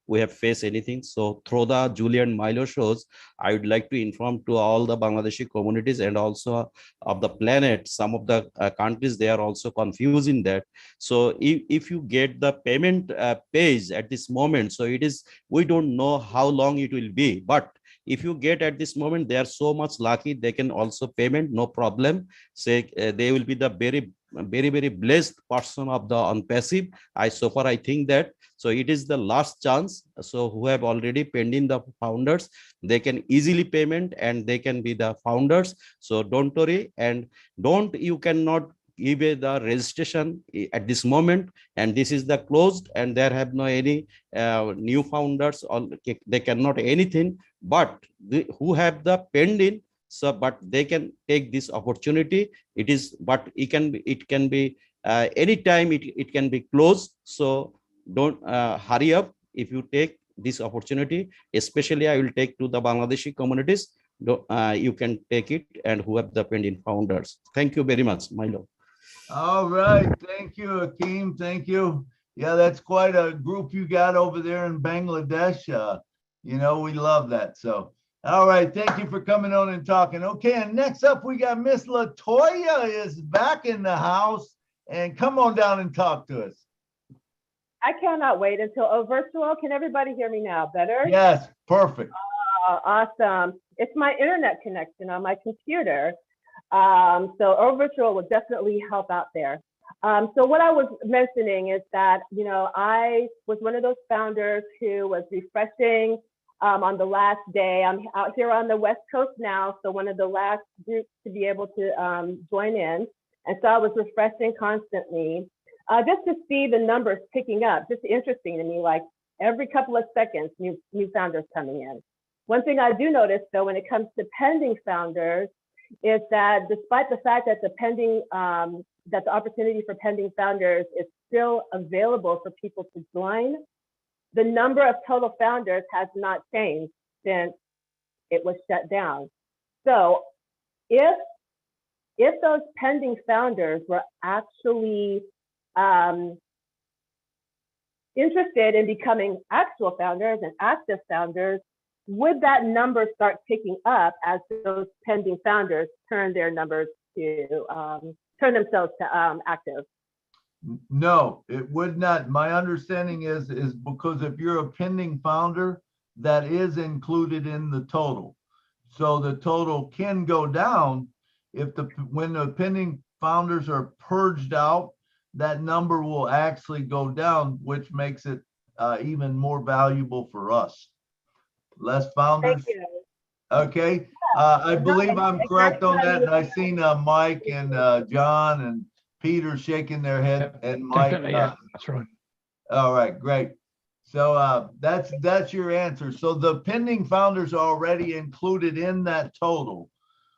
we have faced anything. So through the Julie and Milo shows, I would like to inform to all the Bangladeshi communities and also of the planet. Some of the countries, they are also confusing that. So if you get the payment page at this moment, so it is, we don't know how long it will be, but if you get at this moment, they are so much lucky, they can also payment, no problem. Say they will be the very blessed person of the ONPASSIVE. So far I think that, so it is the last chance. So who have already pending the founders, they can easily payment and they can be the founders. So don't worry, and you cannot give the registration at this moment, and this is the closed, and there have no any new founders, or they cannot anything, but who have the pending, so but they can take this opportunity. It is, but it can be anytime it can be closed. So don't hurry up. If you take this opportunity, especially I will take to the Bangladeshi communities, you can take it, and who have the pending founders. Thank you very much, Milo. All right. Thank you, Akeem. Thank you. Yeah, that's quite a group you got over there in Bangladesh. You know, we love that. So, all right. Thank you for coming on and talking. Okay. And next up, we got Miss Latoya is back in the house. And come on down and talk to us. I cannot wait until virtual. Can everybody hear me now? Better? Yes. Perfect. Awesome. It's my internet connection on my computer. So virtual will definitely help out there. So what I was mentioning is that, you know, I was one of those founders who was refreshing on the last day. I'm out here on the West Coast now, so one of the last groups to be able to join in. And so I was refreshing constantly just to see the numbers picking up. Just interesting to me, like every couple of seconds, new founders coming in. One thing I do notice, though, when it comes to pending founders, is that despite the fact that that the opportunity for pending founders is still available for people to join, the number of total founders has not changed since it was shut down. So if if those pending founders were actually interested in becoming actual founders and active founders, would that number start ticking up as those pending founders turn their numbers to turn themselves to active? No, it would not. My understanding is because if you're a pending founder, that is included in the total. So the total can go down if when the pending founders are purged out, that number will actually go down, which makes it even more valuable for us. Less founders. Thank you. Okay. I believe I'm correct on that. And I've seen Mike and John and Peter shaking their head, and Mike. Yeah, that's right. All right, great. So that's your answer. So the pending founders are already included in that total.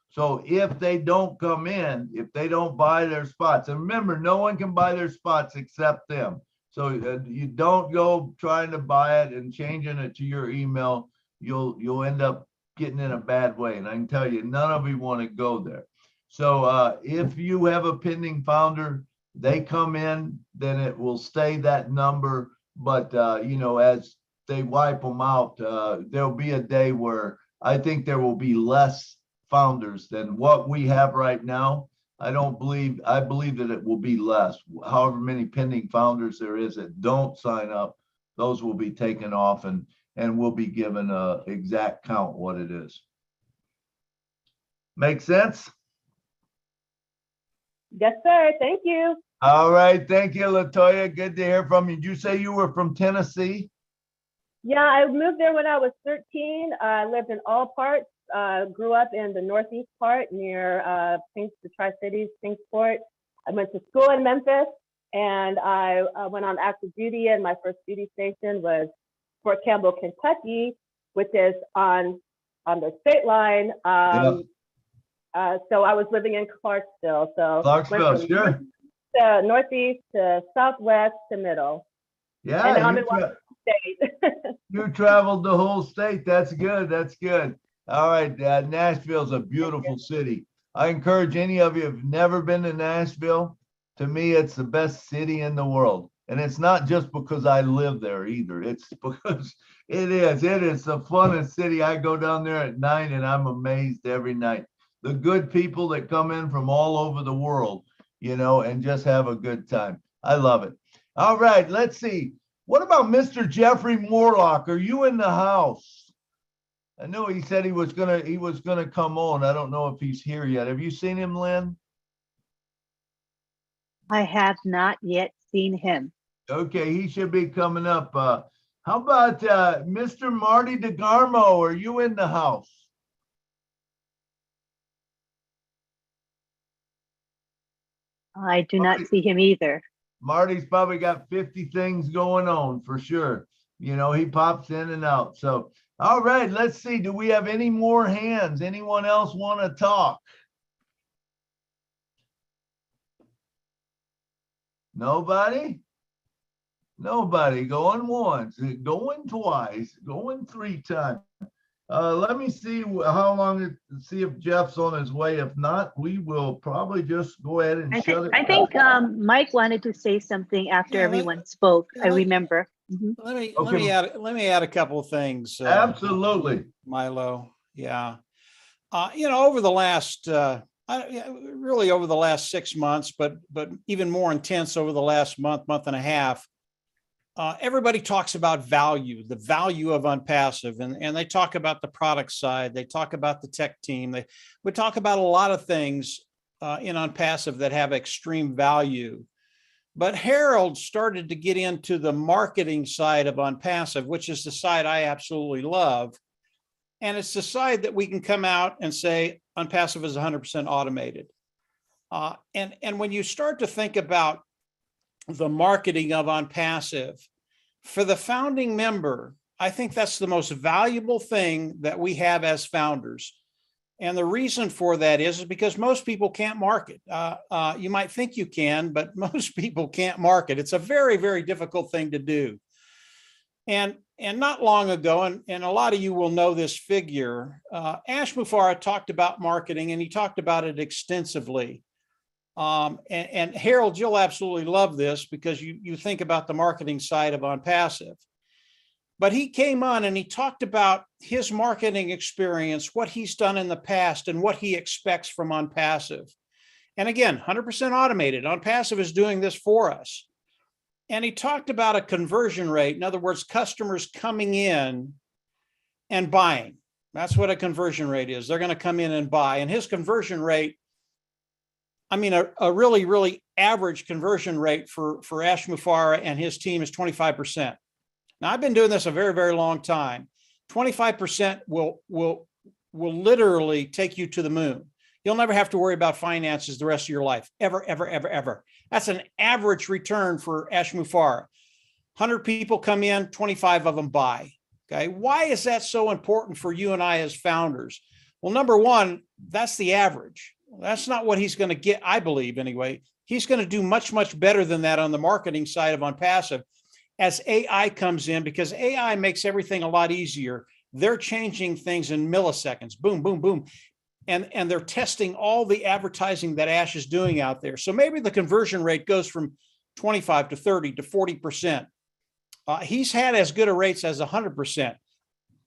So if they don't come in, if they don't buy their spots, and remember, no one can buy their spots except them. So you don't go trying to buy it and changing it to your email. You'll end up getting in a bad way. And I can tell you, none of you want to go there. So if you have a pending founder, they come in, then it will stay that number. But, you know, as they wipe them out, there'll be a day where I think there will be less founders than what we have right now. I believe that it will be less. However many pending founders there is that don't sign up, those will be taken off and we'll be given a exact count what it is. Make sense? Yes, sir. Thank you. All right. Thank you, LaToya. Good to hear from you. Did you say you were from Tennessee? Yeah, I moved there when I was 13. I lived in all parts. Grew up in the northeast part near the Tri-Cities, Kingsport. I went to school in Memphis, and I went on active duty, and my first duty station was Fort Campbell, Kentucky, which is on the state line. So I was living in Clarksville. So Clarksville, sure. To northeast to southwest to middle. Yeah, and I'm in Washington State. You traveled the whole state. That's good. That's good. All right, Nashville's a beautiful city. I encourage any of you who've never been to Nashville. To me, it's the best city in the world. And it's not just because I live there either. It's because it is the funnest city. I go down there at night and I'm amazed every night. The good people that come in from all over the world, you know, and just have a good time. I love it. All right, let's see. What about Mr. Jeffrey Morlock? Are you in the house? I know he said he was gonna come on. I don't know if he's here yet. Have you seen him, Lynn? I have not yet seen him. Okay, he should be coming up. How about Mr. Marty DeGarmo? Are you in the house? I do not see him either. Marty's probably got 50 things going on for sure. You know, he pops in and out. So, all right, let's see. Do we have any more hands? Anyone else want to talk? Nobody? Nobody. Going once, going twice, going 3 times. Let me see how long see if Jeff's on his way. If not, we will probably just go ahead and shut it. I think Mike wanted to say something after everyone spoke. I remember. Let me add a couple of things. Absolutely, Milo. Yeah, you know, over the last really over the last 6 months, but even more intense over the last month and a half. Everybody talks about value, the value of ONPASSIVE, and they talk about the product side. They talk about the tech team. We talk about a lot of things in ONPASSIVE that have extreme value. But Harold started to get into the marketing side of ONPASSIVE, which is the side I absolutely love. And it's the side that we can come out and say ONPASSIVE is 100% automated. And when you start to think about the marketing of ONPASSIVE, for the founding member, I think that's the most valuable thing that we have as founders. And the reason for that is because most people can't market. You might think you can, but most people can't market. It's a very, very difficult thing to do. And And not long ago, and a lot of you will know this figure, Ash Mufareh talked about marketing, and he talked about it extensively. And Harold, you'll absolutely love this because you think about the marketing side of ONPASSIVE. But he came on and he talked about his marketing experience, what he's done in the past, and what he expects from ONPASSIVE. And again, 100% automated. ONPASSIVE is doing this for us. And he talked about a conversion rate. In other words, customers coming in and buying. That's what a conversion rate is. They're going to come in and buy. And his conversion rate, I mean, a really, really average conversion rate for Ash Mufareh and his team is 25%. Now, I've been doing this a very, very long time. 25% will literally take you to the moon. You'll never have to worry about finances the rest of your life, ever, ever, ever, ever. That's an average return for Ash Mufareh. 100 people come in, 25 of them buy. Okay, why is that so important for you and I as founders? Well, number one, that's the average. That's not what he's going to get, I believe, anyway. He's going to do much, much better than that on the marketing side of ONPASSIVE as AI comes in, because AI makes everything a lot easier. They're changing things in milliseconds, boom, boom, boom. And they're testing all the advertising that Ash is doing out there. So maybe the conversion rate goes from 25 to 30 to 40%. He's had as good a rates as 100%.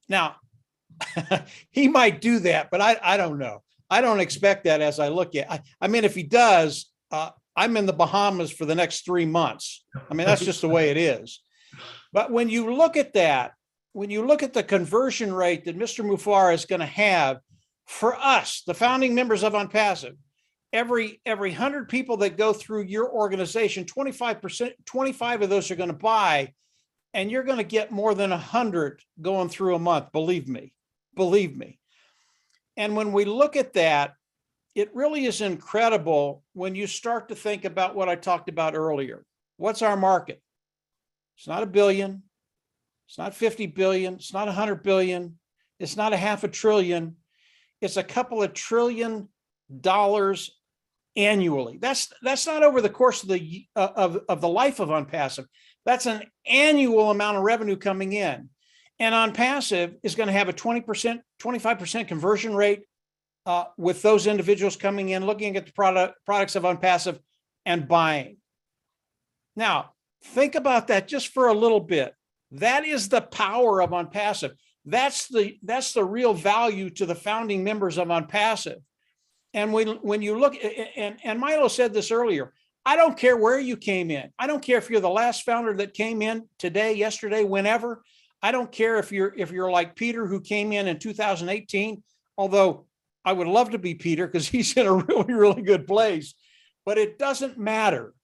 Now, he might do that, but I don't know. I don't expect that as I look at. I mean, if he does, I'm in the Bahamas for the next 3 months. I mean, that's just the way it is. But when you look at that, when you look at the conversion rate that Mr. Mufareh is going to have, for us, the founding members of ONPASSIVE, every 100 people that go through your organization, 25%, 25 of those are going to buy, and you're going to get more than 100 going through a month. Believe me, believe me. And when we look at that, it really is incredible when you start to think about what I talked about earlier. What's our market? It's not $1 billion. It's not 50 billion. It's not 100 billion. It's not $500 billion. It's a couple of $1 trillion annually. That's not over the course of the life of ONPASSIVE. That's an annual amount of revenue coming in. And ONPASSIVE is going to have a 20%, 25% conversion rate with those individuals coming in, looking at the products of ONPASSIVE and buying. Now, think about that just for a little bit. That is the power of ONPASSIVE. That's the real value to the founding members of ONPASSIVE. And when you look, and Milo said this earlier, I don't care where you came in. I don't care if you're the last founder that came in today, yesterday, whenever. I don't care if you're like Peter, who came in 2018, although I would love to be Peter because he's in a really, really good place. But it doesn't matter.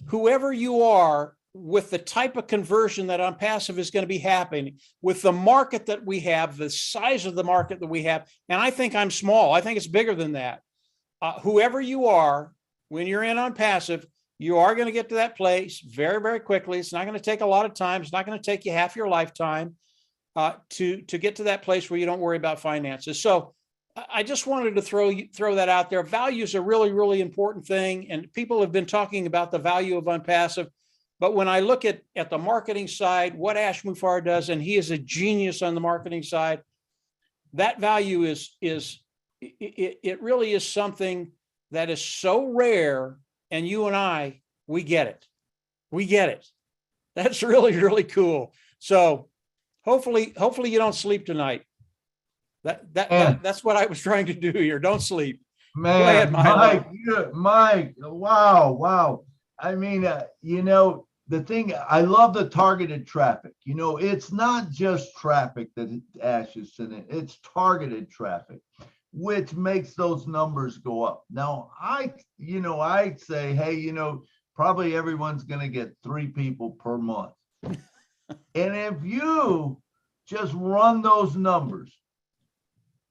Whoever you are, with the type of conversion that ONPASSIVE is going to be happening, with the market that we have, the size of the market that we have, and I think I'm small. I think it's bigger than that. Whoever you are, when you're in ONPASSIVE, you are going to get to that place very, very quickly. It's not going to take a lot of time. It's not going to take you half your lifetime to get to that place where you don't worry about finances. So I just wanted to throw that out there. Value is a really, really important thing, and people have been talking about the value of ONPASSIVE. But when I look at the marketing side, what Ash Mufareh does, and he is a genius on the marketing side, that value it really is something that is so rare, and you and I, we get it. We get it. That's really, really cool. So hopefully you don't sleep tonight. That's what I was trying to do here. Don't sleep. Man, go ahead, Mike, wow. I mean, the thing, I love the targeted traffic. It's not just traffic that Ash is sending, it's targeted traffic, which makes those numbers go up. Now, I'd say, hey, probably everyone's going to get 3 people per month. And if you just run those numbers,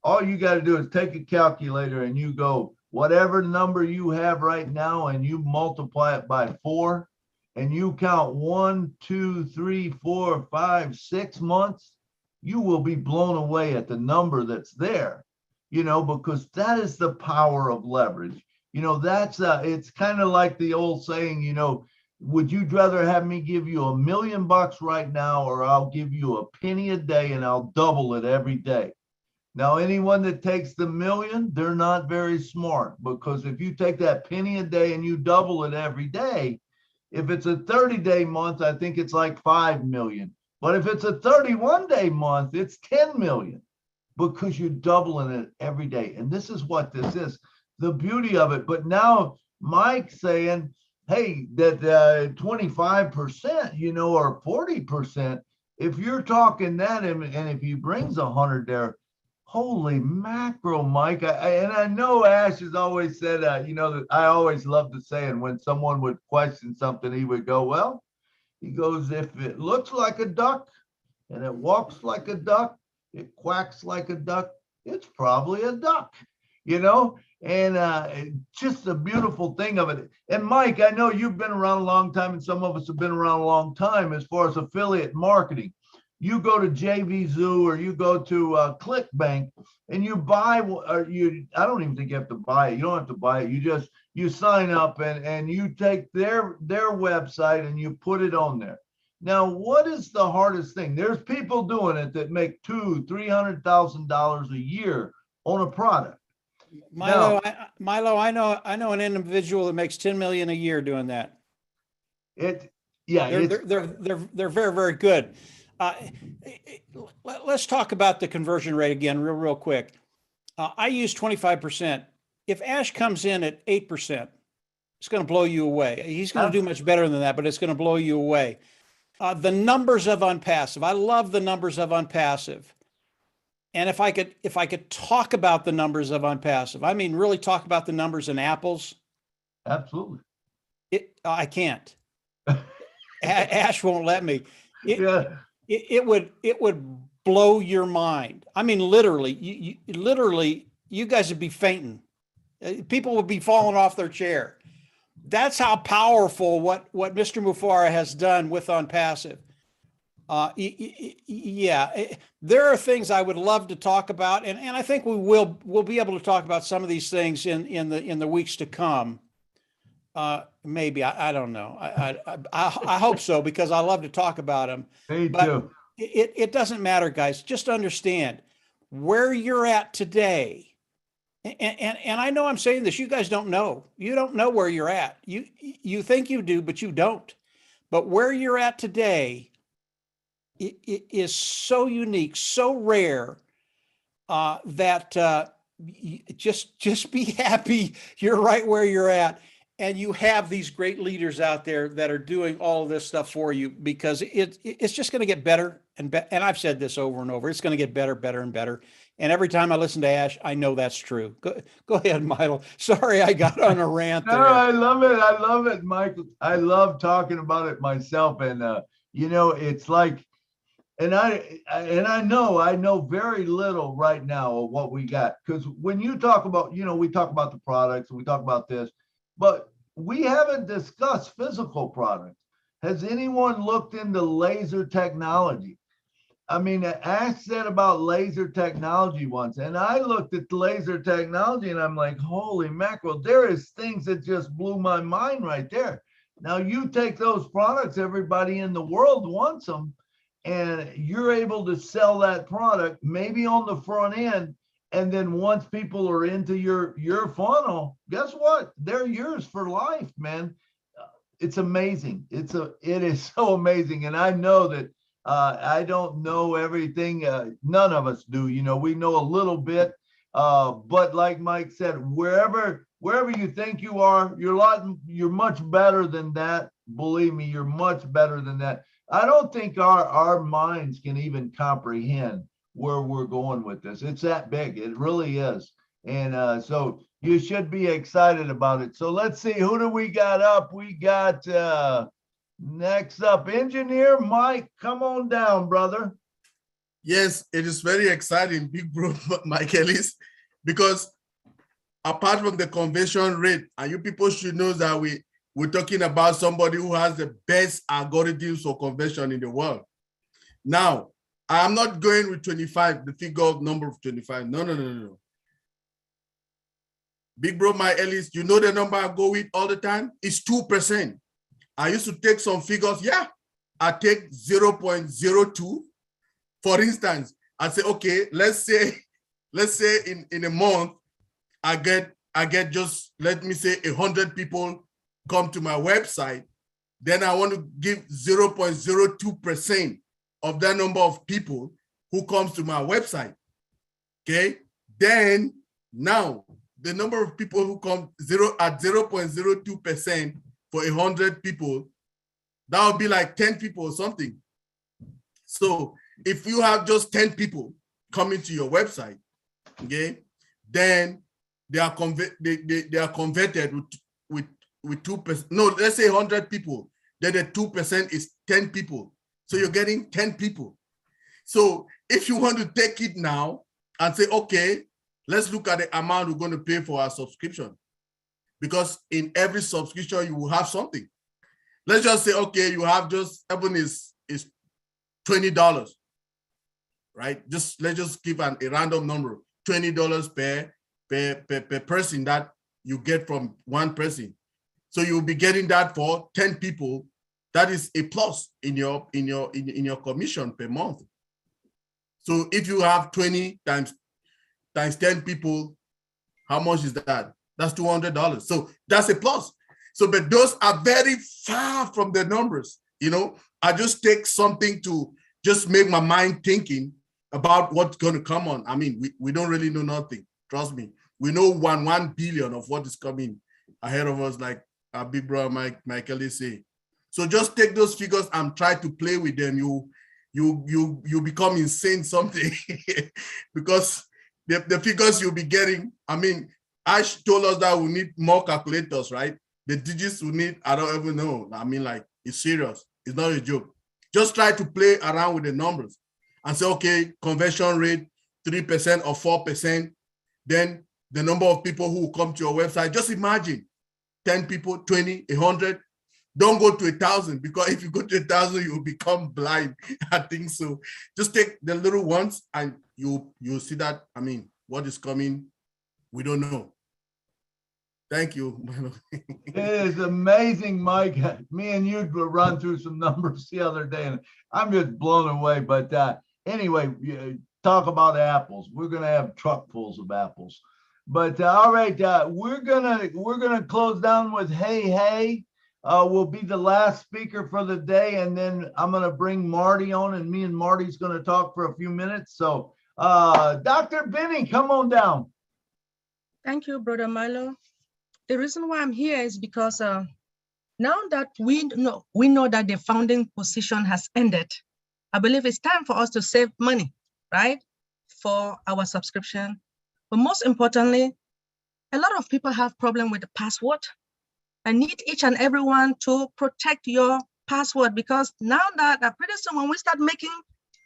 all you got to do is take a calculator and you go, whatever number you have right now, and you multiply it by 4, and you count 1, 2, 3, 4, 5, 6 months, you will be blown away at the number that's there, because that is the power of leverage. It's kind of like the old saying, would you rather have me give you $1 million right now, or I'll give you a penny a day and I'll double it every day? Now, anyone that takes the million, they're not very smart, because if you take that penny a day and you double it every day, if it's a 30-day month, I think it's like 5 million. But if it's a 31-day month, it's 10 million, because you're doubling it every day. And this is what this is, the beauty of it. But now Mike's saying, hey, that 25%, you know, or 40%, if you're talking that, and if he brings 100 there, holy mackerel, Mike. And I know Ash has always said, you know, that I always love to say, and when someone would question something, he would go, well, he goes, if it looks like a duck and it walks like a duck, it quacks like a duck, it's probably a duck, you know? And just the beautiful thing of it. And Mike, I know you've been around a long time, and some of us have been around a long time as far as affiliate marketing. You go to JVZoo or you go to ClickBank and you buy, or I don't even think you have to buy it. You don't have to buy it. You sign up and you take their website and you put it on there. Now, what is the hardest thing? There's people doing it that make $200,000-$300,000 a year on a product. Milo, Milo, I know an individual that makes 10 million a year doing that. They're very, very good. Let's talk about the conversion rate again, real quick. I use 25%. If Ash comes in at 8%, it's going to blow you away. He's going to do much better than that, but it's going to blow you away. The numbers of ONPASSIVE. I love the numbers of ONPASSIVE. And if I could talk about the numbers of ONPASSIVE, I mean, really talk about the numbers in apples. Absolutely. I can't. Ash won't let me. It would blow your mind. I mean, literally, you guys would be fainting. People would be falling off their chair. That's how powerful what Mr. Mufareh has done with ONPASSIVE. There are things I would love to talk about, and I think we'll be able to talk about some of these things in the weeks to come. Maybe I don't know. I hope so, because I love to talk about them. Me too. It doesn't matter, guys. Just understand where you're at today. And I know I'm saying this. You guys don't know. You don't know where you're at. You think you do, but you don't. But where you're at today, it is so unique, so rare, that just be happy you're right where you're at. And you have these great leaders out there that are doing all of this stuff for you, because it's just going to get better and better. And I've said this over and over. It's going to get better, better, and better. And every time I listen to Ash, I know that's true. Go ahead, Milo. Sorry, I got on a rant there. No, I love it. I love it, Mike. I love talking about it myself. And, you know, it's like, and I know very little right now of what we got. Because when you talk about, you know, we talk about the products and we talk about this, but we haven't discussed physical products. Has anyone looked into laser technology? I mean, Ash said about laser technology once, and I looked at the laser technology and I'm like, holy mackerel, there is things that just blew my mind right there. Now you take those products, everybody in the world wants them, and you're able to sell that product maybe on the front end. And then once people are into your funnel, guess what? They're yours for life, man. It's amazing. It is so amazing. And I know that I don't know everything. None of us do. You know, we know a little bit. But like Mike said, wherever you think you are, you're much better than that. Believe me, you're much better than that. I don't think our minds can even comprehend where we're going with this. It's that big. It really is. And so you should be excited about it. So let's see, who do we got up? We got next up, Engineer Mike. Come on down, brother. Yes, it is very exciting, big bro, Mike Ellis, because apart from the conversion rate, and you people should know that we're talking about somebody who has the best algorithms for conversion in the world. Now, I'm not going with 25, the figure of number of 25. No. Big bro, Mike Ellis, you know the number I go with all the time? It's 2%. I used to take some figures. Yeah, I take 0.02. For instance, I say, okay, let's say in a month, I get just, let me say 100 people come to my website. Then I want to give 0.02% of that number of people who comes to my website. Okay. Then now the number of people who come at 0.02% for 100 people, that would be like 10 people or something. So if you have just 10 people coming to your website, okay, then they are converted with 2%. No, let's say 100 people. Then the 2% is 10 people. So you're getting 10 people. So if you want to take it now and say, okay, let's look at the amount we're going to pay for our subscription. Because in every subscription, you will have something. Let's just say, okay, you have just, everyone is $20, right? Let's just give a random number, $20 per person that you get from one person. So you'll be getting that for 10 people. That is a plus in your commission per month. So if you have 20 times 10 people, how much is that? That's $200. So that's a plus. So, but those are very far from the numbers. You know, I just take something to just make my mind thinking about what's going to come on. I mean, we don't really know nothing. Trust me. We know 1 billion of what is coming ahead of us, like our big brother Mike Ellis say. So just take those figures and try to play with them. You become insane something because the figures you'll be getting. I mean, Ash told us that we need more calculators, right? The digits we need, I don't even know. I mean, like, it's serious. It's not a joke. Just try to play around with the numbers and say, okay, conversion rate, 3% or 4%. Then the number of people who will come to your website, just imagine 10 people, 20, 100. Don't go to 1,000 because if you go to 1,000, you'll become blind. I think so. Just take the little ones and you'll see that, I mean, what is coming, we don't know. Thank you. It is amazing, Mike. Me and you will run through some numbers the other day, and I'm just blown away. But anyway, talk about apples. We're gonna have truckfuls of apples. But all right, we're gonna close down with hey. Will be the last speaker for the day, and then I'm gonna bring Marty on, and me and Marty's gonna talk for a few minutes. So, Dr. Benny, come on down. Thank you, Brother Milo. The reason why I'm here is because now that we know that the founding position has ended, I believe it's time for us to save money, right, for our subscription. But most importantly, a lot of people have problem with the password. I need each and everyone to protect your password, because now that pretty soon when we start making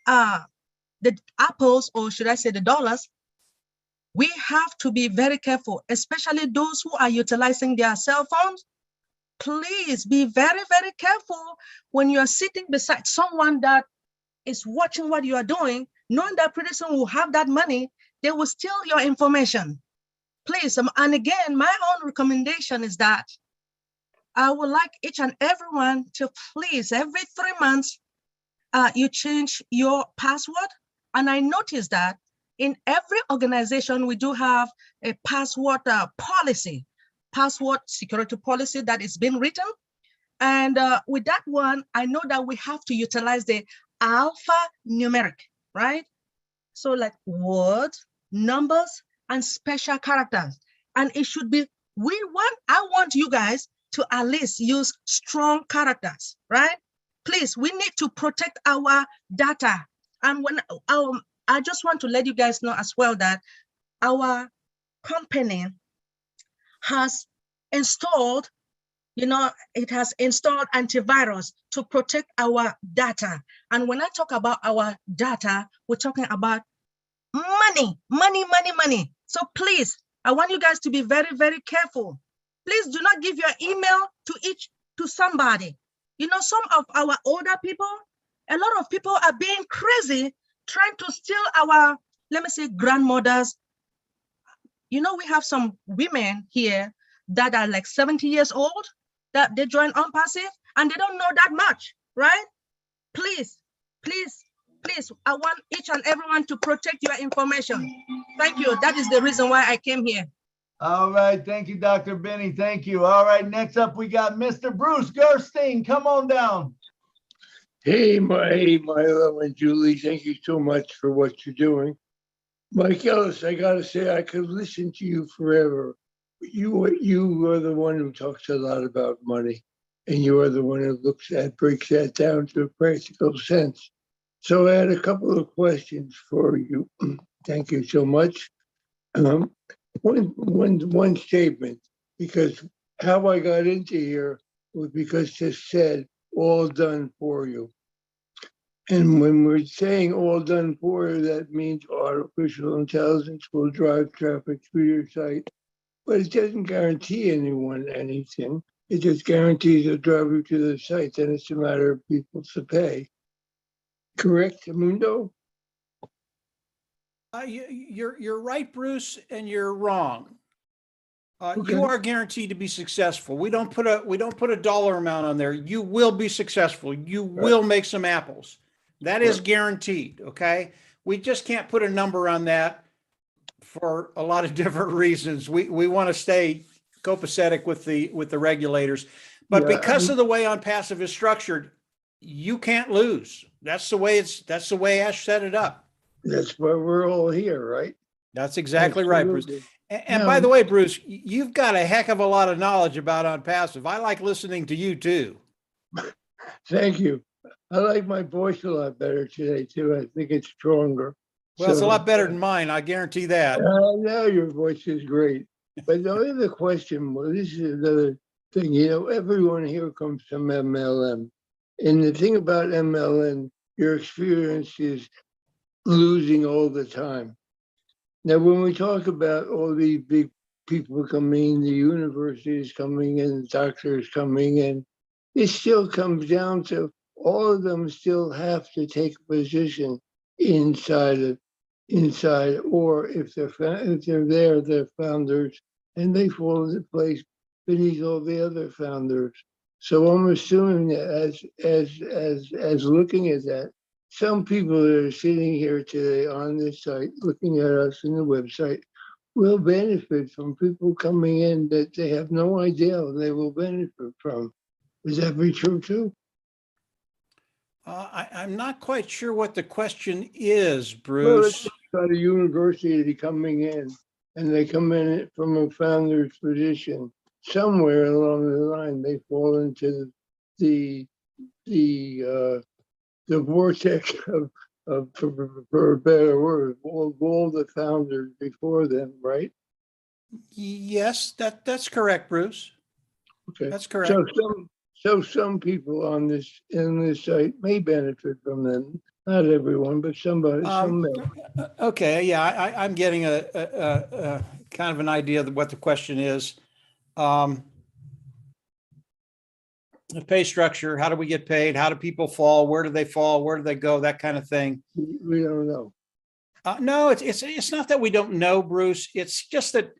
the apples, or should I say the dollars, we have to be very careful, especially those who are utilizing their cell phones. Please be very, very careful when you're sitting beside someone that is watching what you are doing, knowing that pretty soon will have that money, they will steal your information. Please, and again, my own recommendation is that I would like each and everyone to please, every 3 months, you change your password. And I noticed that in every organization, we do have a password policy, password security policy that is being written. And with that one, I know that we have to utilize the alphanumeric, right? So like words, numbers, and special characters. And it should be, I want you guys to at least use strong characters, right? Please, we need to protect our data. And when I just want to let you guys know as well that our company has installed, it has installed antivirus to protect our data. And when I talk about our data, we're talking about money. So please, I want you guys to be very, very careful. Please do not give your email to somebody. Some of our older people, a lot of people are being crazy, trying to steal our, let me say, grandmothers. We have some women here that are like 70 years old, that they join ONPASSIVE, and they don't know that much, right? Please, please, please, I want each and everyone to protect your information. Thank you. That is the reason why I came here. All right. Thank you, Dr. Benny. Thank you. All right. Next up, we got Mr. Bruce Gerstein. Come on down. Hey, Milo and Julie, thank you so much for what you're doing. Mike Ellis, I gotta say, I could listen to you forever. You are the one who talks a lot about money, and you are the one who breaks that down to a practical sense. So I had a couple of questions for you. Thank you so much. One statement, because how I got into here was because just said, all done for you. And when we're saying all done for you, that means artificial intelligence will drive traffic through your site, but it doesn't guarantee anyone anything. It just guarantees a driver to the site, and it's a matter of people to pay. Correct, Mundo? You're right, Bruce, and you're wrong. Okay. You are guaranteed to be successful. We don't put a dollar amount on there. You will be successful. You will make some apples. That is guaranteed. Okay. We just can't put a number on that for a lot of different reasons. We want to stay copacetic with the regulators, but because of the way ONPASSIVE is structured, you can't lose. That's the way Ash set it up. That's why we're all here, right? That's exactly right, Bruce. And by the way, Bruce, you've got a heck of a lot of knowledge about ONPASSIVE. I like listening to you too. Thank you. I like my voice a lot better today too. I think it's stronger. Well, it's a lot better than mine. I guarantee that. Now your voice is great. But the other question, well, this is another thing, everyone here comes from MLM. And the thing about MLM, your experience is losing all the time. Now, when we talk about all these big people coming, the universities coming in, doctors coming in, it still comes down to all of them still have to take a position inside, or if they're there, they're founders, and they fall into place beneath all the other founders. So I'm assuming that as looking at that, some people that are sitting here today on this site, looking at us in the website, will benefit from people coming in that they have no idea they will benefit from. Is that be true too? I'm not quite sure what the question is, Bruce. Well, at a university coming in, and they come in from a founder's position. Somewhere along the line, they fall into the vortex of for a better word, all the founders before them, right? Yes, that's correct, Bruce. Okay, that's correct. So some people in this site may benefit from them. Not everyone, but somebody. Some may. Okay, yeah, I'm getting a kind of an idea of what the question is. The pay structure, how do we get paid? How do people fall? Where do they fall? Where do they go? That kind of thing. We don't know. No, it's not that we don't know, Bruce. It's just that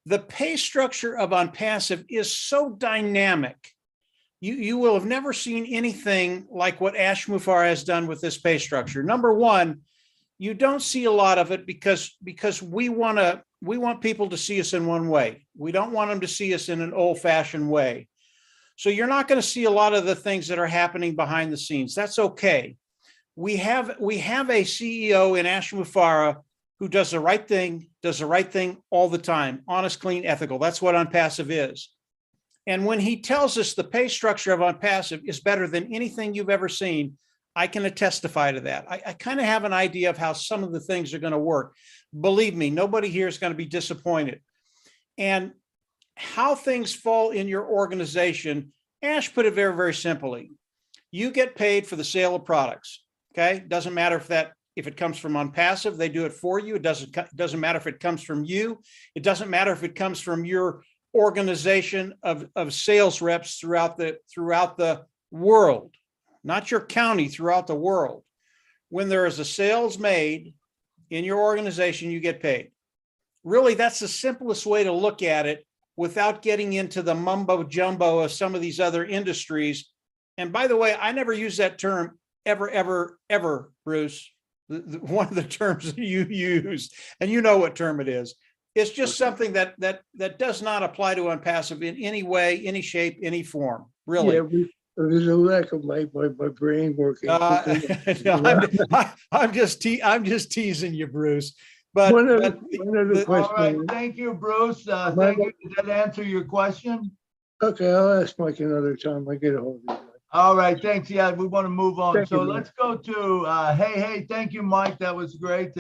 the pay structure of ONPASSIVE is so dynamic. You will have never seen anything like what Ash Mufareh has done with this pay structure. Number one, you don't see a lot of it because we want people to see us in one way. We don't want them to see us in an old-fashioned way. So you're not going to see a lot of the things that are happening behind the scenes. That's okay. We have a CEO in Ash Mufareh who does the right thing all the time, honest, clean, ethical. That's what ONPASSIVE is. And when he tells us the pay structure of ONPASSIVE is better than anything you've ever seen, I can testify to that. I kind of have an idea of how some of the things are going to work. Believe me, nobody here is going to be disappointed. And how things fall in your organization, Ash put it very, very simply. You get paid for the sale of products. Okay, doesn't matter if it comes from ONPASSIVE, they do it for you. It doesn't matter if it comes from you. It doesn't matter if it comes from your organization of sales reps throughout the world, not your county, throughout the world. When there is a sales made in your organization, you get paid. Really, that's the simplest way to look at it without getting into the mumbo jumbo of some of these other industries And by the way, I never use that term ever, Bruce. One of the terms that you use, and you know what term it is. It's just something that does not apply to ONPASSIVE in any way, any shape, any form, really. Yeah, there's a lack of my brain working. I'm just teasing you, Bruce. But one other question. All right, thank you, Bruce. Thank you. Did that answer your question? Okay, I'll ask Mike another time. I get a hold of you. All right, thanks. Yeah, we want to move on. Thank So you, let's go to hey, thank you, Mike. That was great.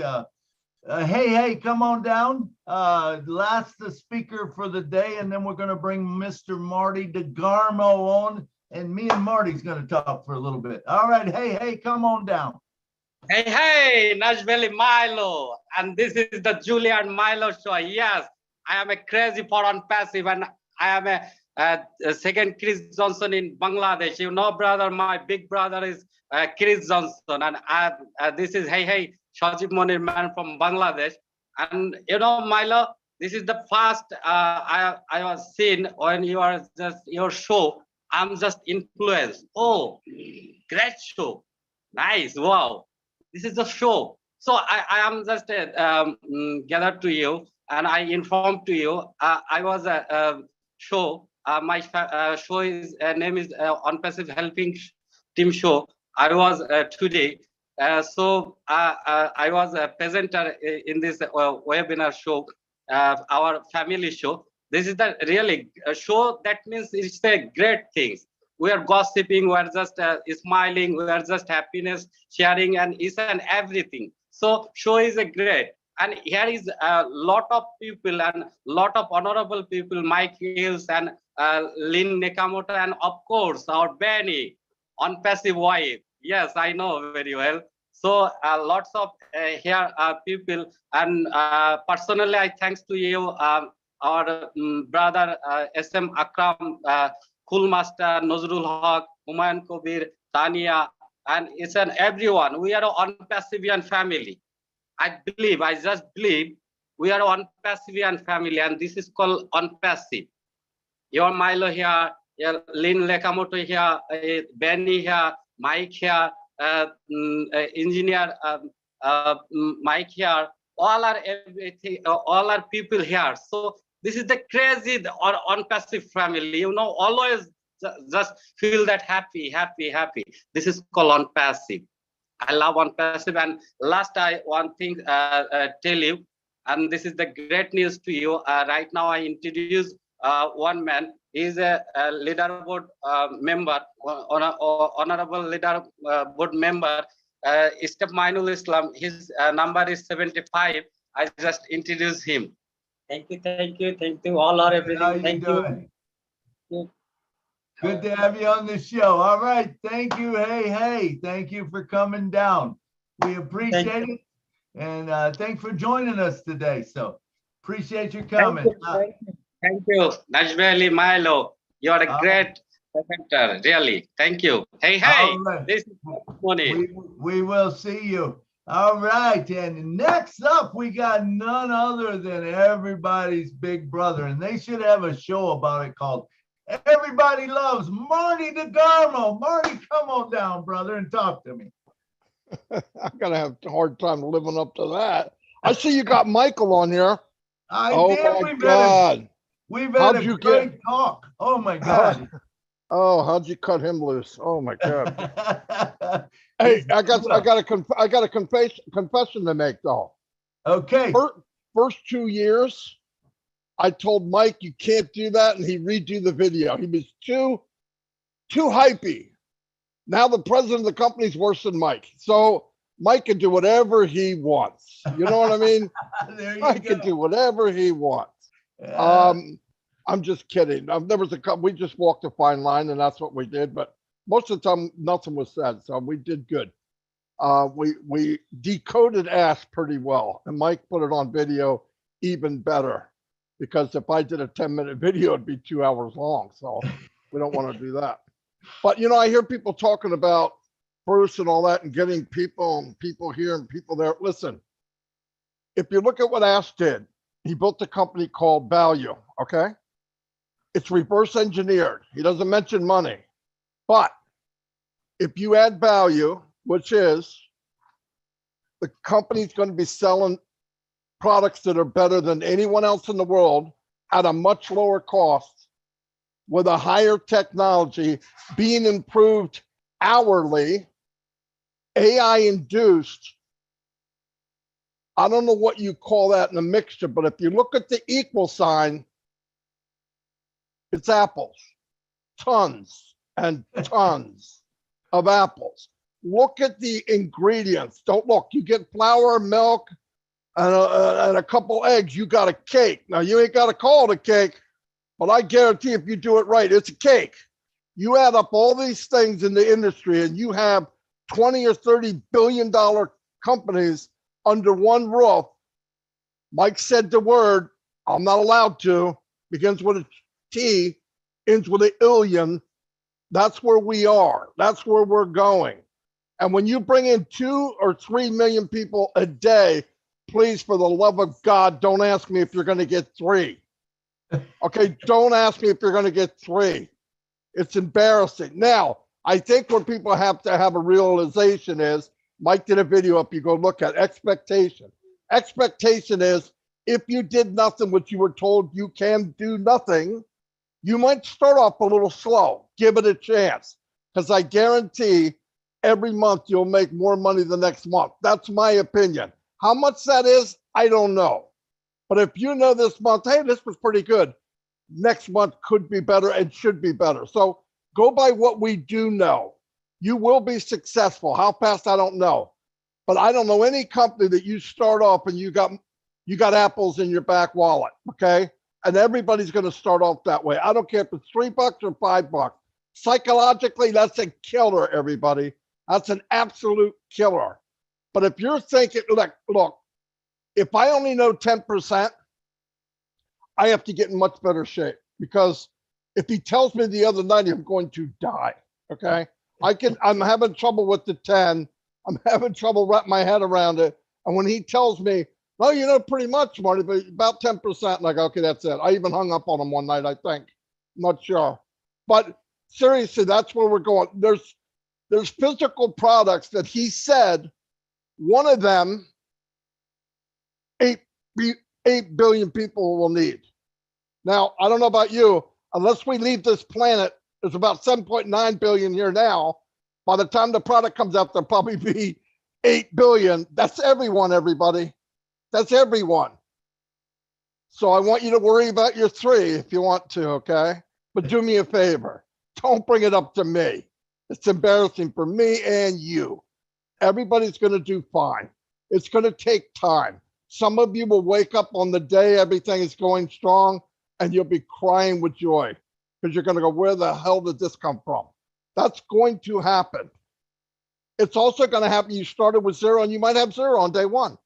Hey, come on down. Last the speaker for the day, and then we're going to bring Mr. Marty DeGarmo on, and me and Marty's going to talk for a little bit. All right, hey, come on down. Hey, Nashville Milo, and this is the Julia and Milo show. Yes, I am a crazy for ONPASSIVE, and I am a second Chris Johnson in Bangladesh. You know, brother, my big brother is Chris Johnson, and this is hey, Shajib Monir man from Bangladesh. And you know, Milo, this is the first I was seen when you are just your show. I'm just influenced. Oh, great show, nice, wow. This is the show. So I am just gathered to you, and I informed to you. I was a show. My show is name is ONPASSIVE Helping Team Show. I was today. So I was a presenter in this webinar show, our family show. This is the really show that means it's a great things. We are gossiping, we are just smiling, we are just happiness, sharing, and each and everything. So show is a great. And here is a lot of people and lot of honorable people, Mike Ellis and Lynn Nakamoto, and of course, our Benny, ONPASSIVE wife. Yes, I know very well. So lots of here people, and personally, I thanks to you, our brother SM Akram, Cool Master, Nazrul Haq, Humayun Kabir, Tania, and it's an everyone. We are an ONPASSIVE family. I just believe we are ONPASSIVE family, and this is called ONPASSIVE. Your Milo here, Lynn Nakamoto here, Benny here, Mike here, engineer Mike here, all are everything, all are people here. So this is the crazy ONPASSIVE family. You know, always just feel that happy. This is called ONPASSIVE. I love ONPASSIVE. And last, I one thing tell you, and this is the great news to you. Right now, I introduce one man. He's a leaderboard member, honorable leaderboard member, Step Mainul Islam. His number is 75. I just introduced him. Thank you. All are everything. Thank you. Good to have you on the show. All right. Thank you. Hey. Thank you for coming down. We appreciate it. And thanks for joining us today. So appreciate your comment. Thank you. Nashville Milo. You are a great presenter. Really. Thank you. Hey. Right. This is Moni. We will see you. All right. And next up, we got none other than everybody's big brother. And they should have a show about it called Everybody Loves Marty DeGarmo. Marty, come on down, brother, and talk to me. I'm going to have a hard time living up to that. I see you got Michael on here. Oh, my God. We've had a great talk. Oh, my God. Oh, how'd you cut him loose? Oh, my God. Hey, I got a confession to make, though. Okay. First 2 years, I told Mike you can't do that, and he redo the video. He was too hypey. Now the president of the company is worse than Mike. So Mike can do whatever he wants. You know what I mean? Mike can do whatever he wants. I'm just kidding. There was we just walked a fine line, and that's what we did. But most of the time, nothing was said, so we did good. We decoded ass pretty well, and Mike put it on video even better. Because if I did a 10-minute video, it'd be 2 hours long. So we don't want to do that. But, you know, I hear people talking about Bruce and all that and getting people here and people there. Listen, if you look at what Ash did, he built a company called Value, okay? It's reverse engineered. He doesn't mention money, but if you add value, which is the company's going to be selling products that are better than anyone else in the world at a much lower cost with a higher technology being improved hourly, AI induced. I don't know what you call that in a mixture, but if you look at the equal sign, it's apples, tons and tons of apples. Look at the ingredients. Don't look, you get flour, milk, and a couple eggs, you got a cake. Now you ain't got to call it a cake, but I guarantee if you do it right, it's a cake. You add up all these things in the industry and you have 20 or $30 billion companies under one roof. Mike said the word, I'm not allowed to, begins with a T, ends with an illion. That's where we are. That's where we're going. And when you bring in 2 or 3 million people a day, please, for the love of God, don't ask me if you're going to get 3. Okay, don't ask me if you're going to get 3. It's embarrassing. Now, I think what people have to have a realization is, Mike did a video up, you go look at expectation. Expectation is, if you did nothing, what you were told you can do nothing, you might start off a little slow. Give it a chance, because I guarantee every month you'll make more money the next month. That's my opinion. How much that is, I don't know. But if you know this month, hey, this was pretty good, next month could be better and should be better. So go by what we do know. You will be successful. How fast, I don't know. But I don't know any company that you start off and you got apples in your back wallet, okay? And everybody's going to start off that way. I don't care if it's $3 or $5. Psychologically, that's a killer, everybody. That's an absolute killer. But if you're thinking, look, if I only know 10%, I have to get in much better shape, because if he tells me the other 90, I'm going to die, okay? I'm having trouble with the 10. I'm having trouble wrapping my head around it. And when he tells me, well, you know, pretty much, Marty, but about 10%, like, okay, that's it. I even hung up on him one night, I think. I'm not sure. But seriously, that's where we're going. There's physical products that he said, one of them, 8 billion people will need. Now, I don't know about you, unless we leave this planet, there's about 7.9 billion here now. By the time the product comes out, there'll probably be 8 billion. That's everyone, everybody. That's everyone. So I want you to worry about your 3 if you want to, okay? But do me a favor. Don't bring it up to me. It's embarrassing for me and you. Everybody's going to do fine. It's going to take time. Some of you will wake up on the day everything is going strong and you'll be crying with joy, because you're going to go, where the hell did this come from? That's going to happen. It's also going to happen. You started with 0 and you might have 0 on day 1.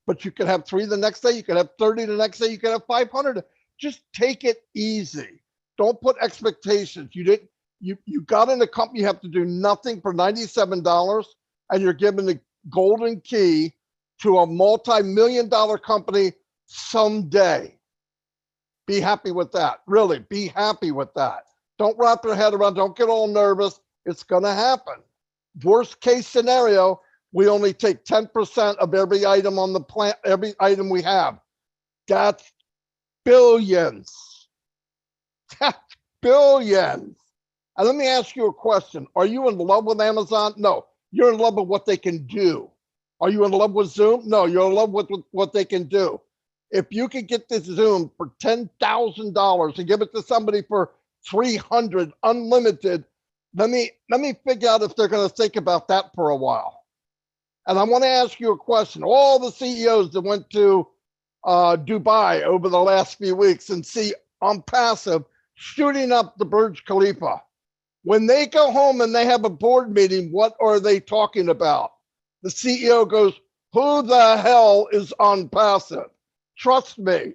But you could have 3 the next day. You could have 30 the next day. You could have 500. Just take it easy. Don't put expectations. You got in a company, you have to do nothing for $97, and you're given the golden key to a multi-million-dollar company someday. Be happy with that. Really, be happy with that. Don't wrap your head around, don't get all nervous. It's going to happen. Worst case scenario, we only take 10% of every item on the plant, every item we have. That's billions. That's billions. And let me ask you a question. Are you in love with Amazon? No, you're in love with what they can do. Are you in love with Zoom? No, you're in love with what they can do. If you could get this Zoom for $10,000 and give it to somebody for 300 unlimited, let me figure out if they're going to think about that for a while. And I want to ask you a question. All the CEOs that went to Dubai over the last few weeks and see ONPASSIVE shooting up the Burj Khalifa. When they go home and they have a board meeting, what are they talking about? The CEO goes, who the hell is ONPASSIVE? Trust me.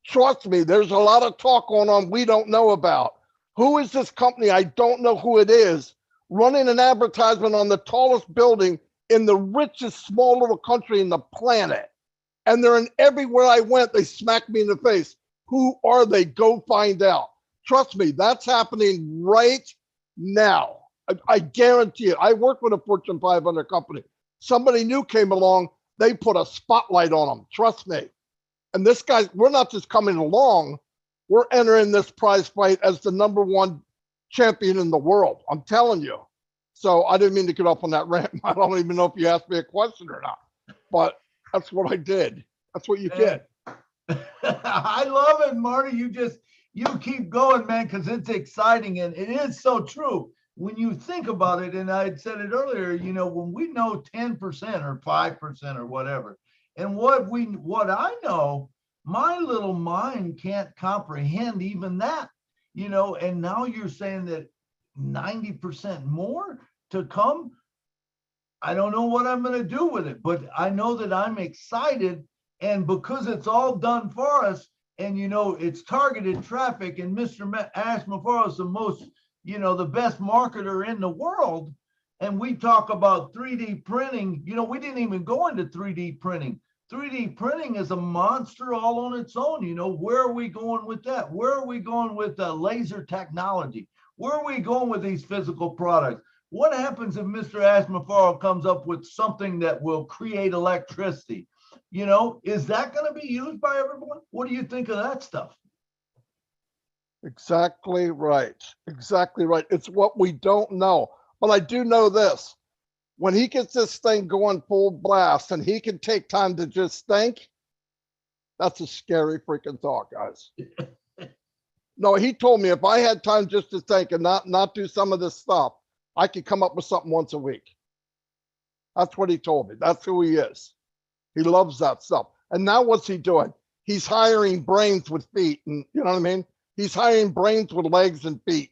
Trust me, there's a lot of talk going on we don't know about. Who is this company? I don't know who it is, running an advertisement on the tallest building in the richest small little country in the planet. And they're in everywhere I went, they smacked me in the face. Who are they? Go find out. Trust me, that's happening right now. I guarantee it. I work with a Fortune 500 company. Somebody new came along, they put a spotlight on them. Trust me. And this guy, we're not just coming along, we're entering this prize fight as the #1 champion in the world. I'm telling you. So I didn't mean to get off on that rant. I don't even know if you asked me a question or not, but that's what I did. That's what you get. I love it, Marty. You keep going, man, because it's exciting and it is so true. When you think about it, and I said it earlier, you know, when we know 10% or 5% or whatever, and what I know, my little mind can't comprehend even that, you know, and now you're saying that 90% more to come. I don't know what I'm going to do with it, but I know that I'm excited. And because it's all done for us, and, you know, it's targeted traffic, and Mr. Ash Maffaro is the most, you know, the best marketer in the world. And we talk about 3D printing. You know, we didn't even go into 3D printing. 3D printing is a monster all on its own. You know, where are we going with that? Where are we going with laser technology? Where are we going with these physical products? What happens if Mr. Ash Maffaro comes up with something that will create electricity? You know, is that going to be used by everyone? What do you think of that stuff? Exactly right. Exactly right. It's what we don't know. But I do know this. When he gets this thing going full blast and he can take time to just think, that's a scary freaking thought, guys. No, he told me if I had time just to think and not do some of this stuff, I could come up with something once a week. That's what he told me. That's who he is. He loves that stuff. And now what's he doing? He's hiring brains with feet. And you know what I mean? He's hiring brains with legs and feet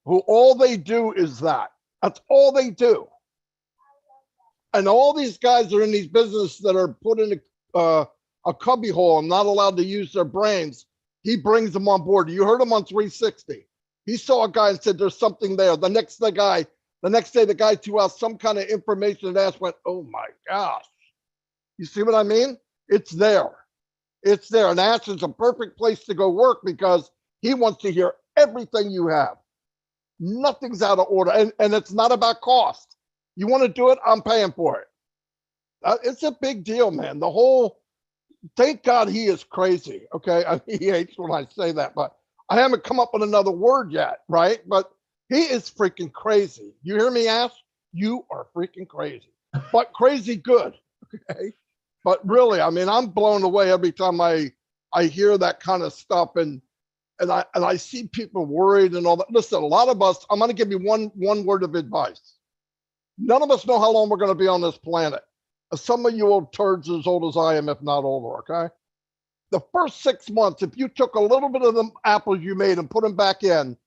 who all they do is that. That's all they do. And all these guys are in these businesses that are put in a cubby hole and not allowed to use their brains. He brings them on board. You heard him on 360. He saw a guy and said, there's something there. The next day, the guy threw out some kind of information and Ash went, oh my gosh. You see what I mean? It's there. It's there. And Ash is a perfect place to go work because he wants to hear everything you have. Nothing's out of order. And it's not about cost. You want to do it? I'm paying for it. It's a big deal, man. The whole, thank God he is crazy. Okay. He hates when I say that, but I haven't come up with another word yet. Right. But he is freaking crazy. You hear me, Ash? You are freaking crazy, but crazy good. Okay. But really, I mean, I'm blown away every time I hear that kind of stuff and I see people worried and all that. Listen, a lot of us, I'm going to give you one word of advice. None of us know how long we're going to be on this planet. Some of you old turds as old as I am, if not older, okay? The first 6 months, if you took a little bit of the apples you made and put them back in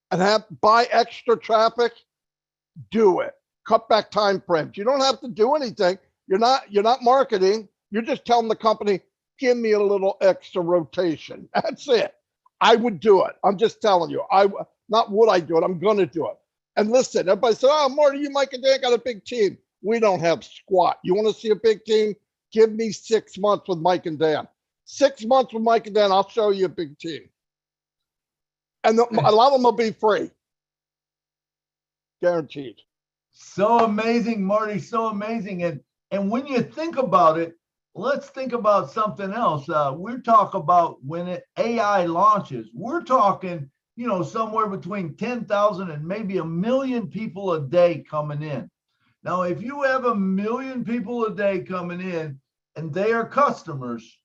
and buy extra traffic, do it. Cut back time frames. You don't have to do anything. You're not marketing. You're just telling the company, give me a little extra rotation. That's it. I would do it. I'm just telling you. Not would I do it. I'm going to do it. And listen, everybody said, oh, Marty, you, Mike and Dan got a big team. We don't have squat. You want to see a big team? Give me 6 months with Mike and Dan. 6 months with Mike and Dan, I'll show you a big team. And a lot of them will be free. Guaranteed. So amazing, Marty, so amazing. And when you think about it, let's think about something else. We're talking about when AI launches, we're talking, you know, somewhere between 10,000 and maybe 1 million people a day coming in. Now, if you have 1 million people a day coming in and they are customers,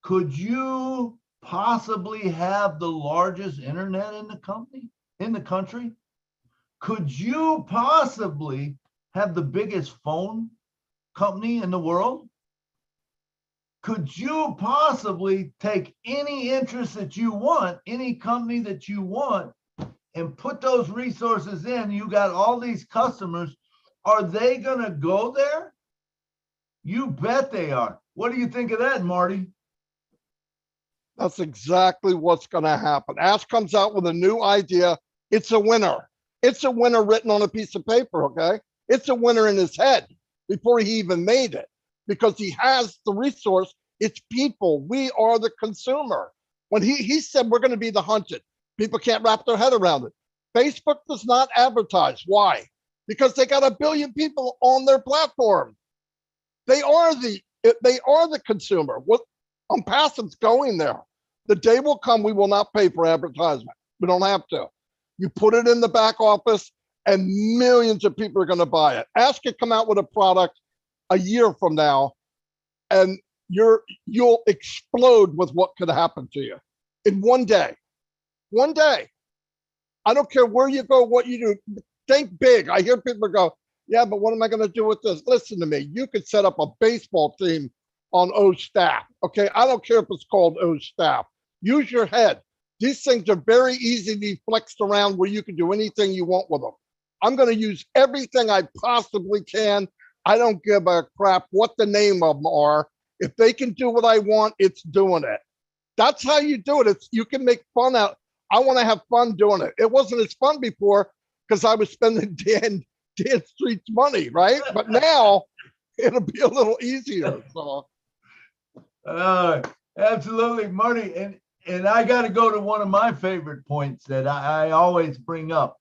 could you possibly have the largest internet in the country? Could you possibly have the biggest phone company in the world? Could you possibly take any interest that you want, any company that you want, and put those resources in? You got all these customers. Are they going to go there? You bet they are. What do you think of that, Marty? That's exactly what's going to happen. Ash comes out with a new idea. It's a winner. It's a winner written on a piece of paper, okay? It's a winner in his head before he even made it because he has the resource. It's people. We are the consumer. When he said we're going to be the hunted, people can't wrap their head around it. Facebook does not advertise. Why? Because they got 1 billion people on their platform. They are the consumer. What ONPASSIVE's going there. The day will come, we will not pay for advertisement. We don't have to. You put it in the back office and millions of people are going to buy it. Ask it come out with a product a year from now and you'll explode with what could happen to you in one day. One day. I don't care where you go, what you do. Think big. I hear people go, yeah, but what am I going to do with this? Listen to me. You could set up a baseball team on O staff. Okay. I don't care if it's called O staff. Use your head. These things are very easy to be flexed around where you can do anything you want with them. I'm going to use everything I possibly can. I don't give a crap what the name of them are. If they can do what I want, it's doing it. That's how you do it. You can make fun out. I want to have fun doing it. It wasn't as fun before because I was spending Dan Street's money, right? But now it'll be a little easier. So. Absolutely, Marty. And I got to go to one of my favorite points that I always bring up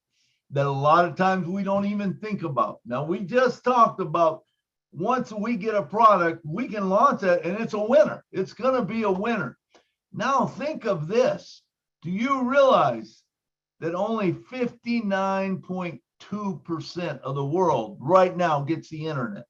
that a lot of times we don't even think about. Now, we just talked about once we get a product, we can launch it and it's a winner. It's going to be a winner. Now, think of this. Do you realize that only 59.2% of the world right now gets the internet?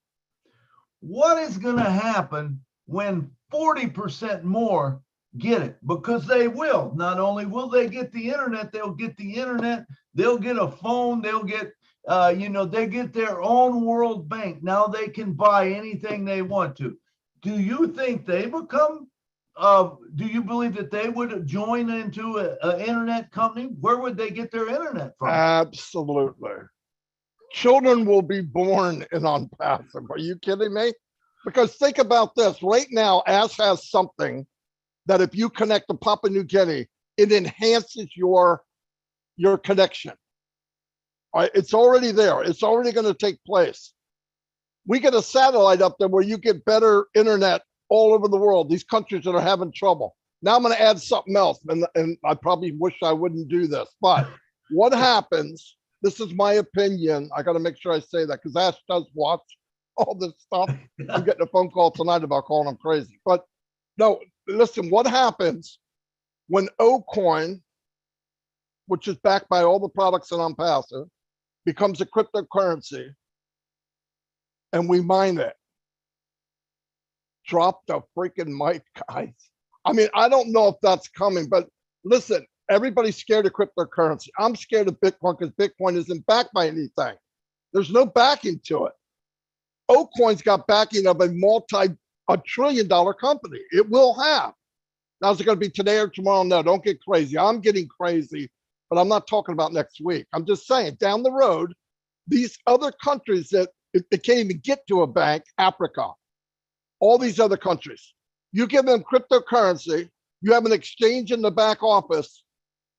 What is going to happen when 40% more get it? Because they will. Not only will they get the internet, they'll get the internet, they'll get a phone, they'll get, they get their own world bank. Now they can buy anything they want to. Do you think they become, do you believe that they would join into an internet company? Where would they get their internet from? Absolutely. Children will be born in ONPASSIVE. Are you kidding me? Because think about this. Right now, ASS has something that if you connect to Papua New Guinea, it enhances your connection. All right, it's already there. It's already going to take place. We get a satellite up there where you get better internet all over the world, these countries that are having trouble. Now I'm going to add something else, and I probably wish I wouldn't do this, but what happens, this is my opinion, I got to make sure I say that because Ash does watch all this stuff. I'm getting a phone call tonight about calling him crazy. But no, listen, what happens when OCoin, which is backed by all the products in ONPASSIVE, becomes a cryptocurrency and we mine it? Drop the freaking mic, guys. I mean, I don't know if that's coming, but listen, everybody's scared of cryptocurrency. I'm scared of Bitcoin because Bitcoin isn't backed by anything. There's no backing to it. OCoin's got backing of a trillion-dollar company. It will have. Now, is it going to be today or tomorrow? No, don't get crazy. I'm getting crazy, but I'm not talking about next week. I'm just saying down the road, these other countries that they can't even get to a bank, Africa, all these other countries, you give them cryptocurrency, you have an exchange in the back office,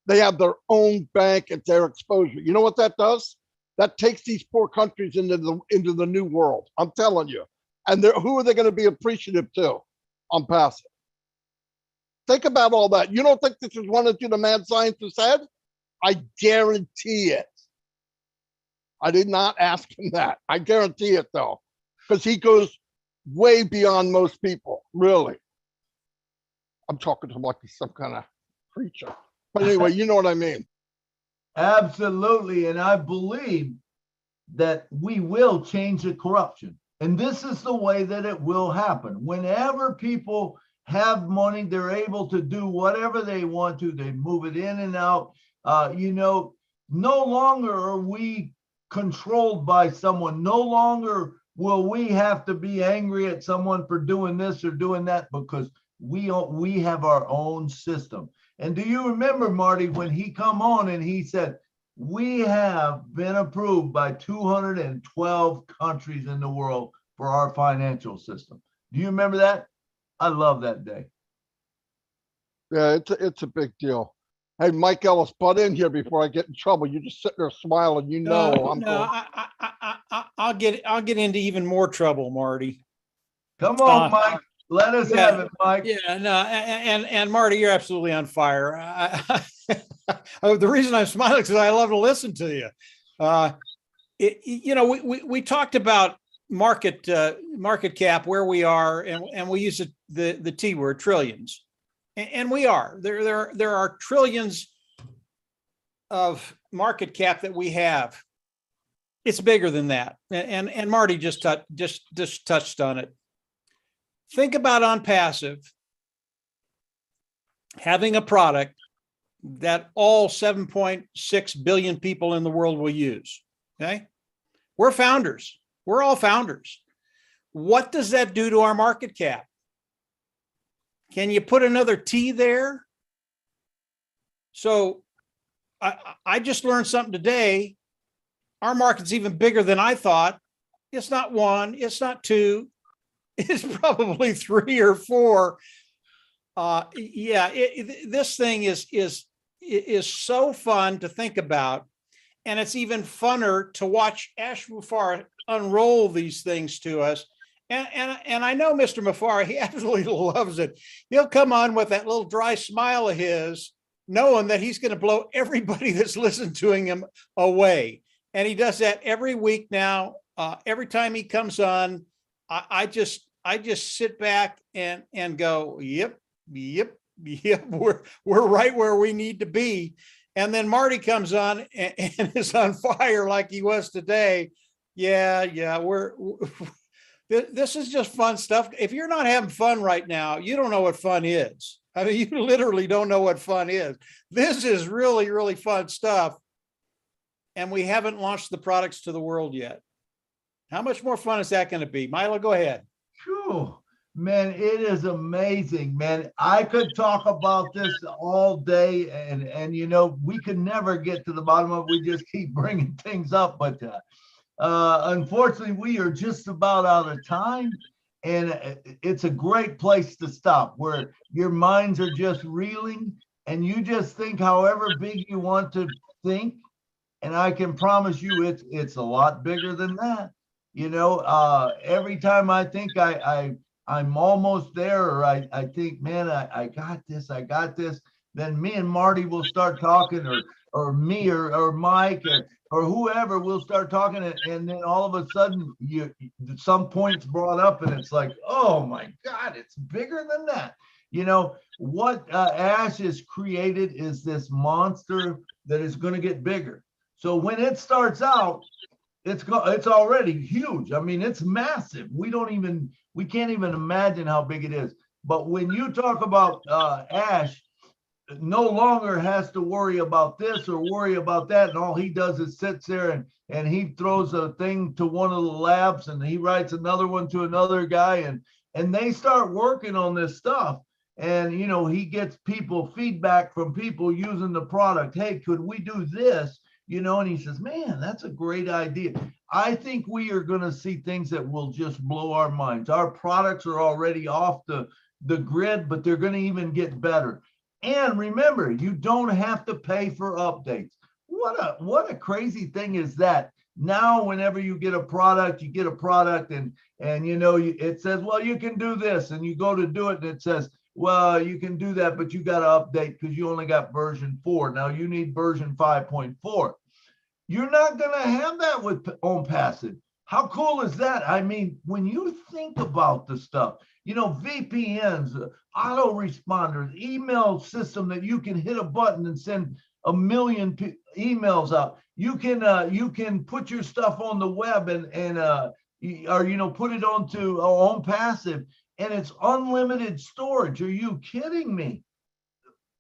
they have their own bank at their exposure. You know what that does? That takes these poor countries into the new world. I'm telling you. And who are they going to be appreciative to? ONPASSIVE. Think about all that. You don't think this is one of the mad scientists said? I guarantee it. I did not ask him that. I guarantee it though, because he goes way beyond most people, really. I'm talking to him like he's some kind of creature. But anyway, you know what I mean. Absolutely. And I believe that we will change the corruption. And this is the way that it will happen. Whenever people have money, they're able to do whatever they want to. They move it in and out. No longer are we controlled by someone. No longer will we have to be angry at someone for doing this or doing that, because we have our own system. And do you remember, Marty, when he come on and he said, we have been approved by 212 countries in the world for our financial system. Do you remember that? I love that day. Yeah, it's a big deal. Hey, Mike Ellis, butt in here before I get in trouble. You're just sitting there smiling. You know, I'll get into even more trouble, Marty. Come on, Mike. Let us have it, Mike. Yeah, no, and Marty, you're absolutely on fire. Oh, the reason I'm smiling is because I love to listen to you. You know, we talked about market cap, where we are, and we use the T word, trillions, and we are there are trillions of market cap that we have. It's bigger than that, and Marty just touched on it. Think about ONPASSIVE having a product that all 7.6 billion people in the world will use. Okay, we're founders. We're all founders. What does that do to our market cap? Can you put another T there? So I just learned something today. Our market's even bigger than I thought. It's not one, it's not two, it's probably 3 or 4. Yeah, this thing is so fun to think about. And it's even funner to watch Ash Mufareh unroll these things to us. And I know Mr. Mufareh, he absolutely loves it. He'll come on with that little dry smile of his, knowing that he's going to blow everybody that's listened to him away. And he does that every week now. Every time he comes on, I just sit back and go, yep, we're right where we need to be. And then Marty comes on and is on fire like he was today. Yeah, this is just fun stuff. If you're not having fun right now, you don't know what fun is. I mean, you literally don't know what fun is. This is really, really fun stuff. And we haven't launched the products to the world yet. How much more fun is that going to be? Milo, go ahead. Phew. Man, it is amazing, man. I could talk about this all day, and you know, we could never get to the bottom of it. We just keep bringing things up, but unfortunately, we are just about out of time, and it's a great place to stop, where your minds are just reeling, and you just think however big you want to think, and I can promise you, it's a lot bigger than that. You know, every time I think I'm almost there, or I think, man, I got this, then me and Marty will start talking, or me or Mike or whoever will start talking, and then all of a sudden some point's brought up, and it's like, oh my God, it's bigger than that. You know, what Ash has created is this monster that is going to get bigger. So when it starts out, it's already huge. I mean, it's massive. We can't even imagine how big it is. But when you talk about Ash, no longer has to worry about this or worry about that, and all he does is sits there and he throws a thing to one of the labs, and he writes another one to another guy, and they start working on this stuff. And you know, he gets feedback from people using the product. Hey, could we do this? You know, and he says, man, that's a great idea. I think we are going to see things that will just blow our minds. Our products are already off the grid, but they're going to even get better. And remember, you don't have to pay for updates. What a crazy thing is that? Now, whenever you get a product, and you know, it says, well, you can do this, and you go to do it, and it says, well, you can do that, but you got to update because you only got version 4. Now you need version 5.4. You're not going to have that with ONPASSIVE. How cool is that? I mean, when you think about the stuff, you know, VPNs, autoresponders, email system that you can hit a button and send 1 million emails out. You can put your stuff on the web or you know, put it onto ONPASSIVE, and it's unlimited storage. Are you kidding me?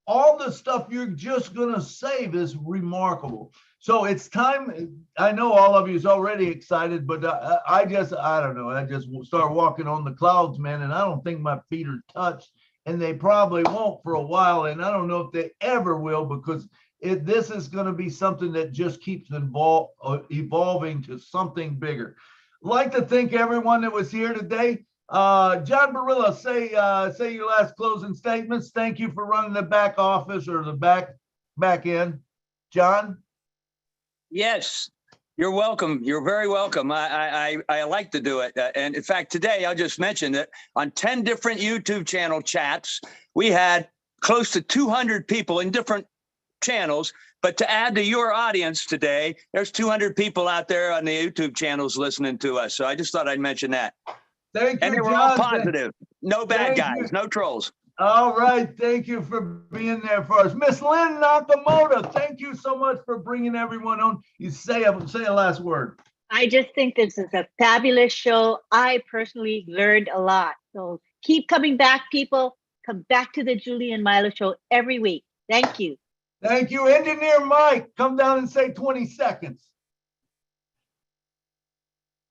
All the stuff you're just going to save is remarkable. So it's time. I know all of you is already excited, but I don't know. I just start walking on the clouds, man, and I don't think my feet are touched, and they probably won't for a while, and I don't know if they ever will, because this is going to be something that just keeps evolving to something bigger. I'd like to thank everyone that was here today. John Barilla, say your last closing statements. Thank you for running the back office, or the back end. John? Yes, you're welcome. You're very welcome. I like to do it. And in fact, today I'll just mention that on 10 different YouTube channel chats, we had close to 200 people in different channels. But to add to your audience today, there's 200 people out there on the YouTube channels listening to us. So I just thought I'd mention that. Thank you, And they were all John. positive. No bad Thank guys, you. no trolls. All right. Thank you for being there for us. Miss Lynn Nakamoto, thank you so much for bringing everyone on. You say a last word. I just think this is a fabulous show. I personally learned a lot. So keep coming back, people. Come back to the Julie and Milo show every week. Thank you. Thank you. Engineer Mike, come down and say 20 seconds.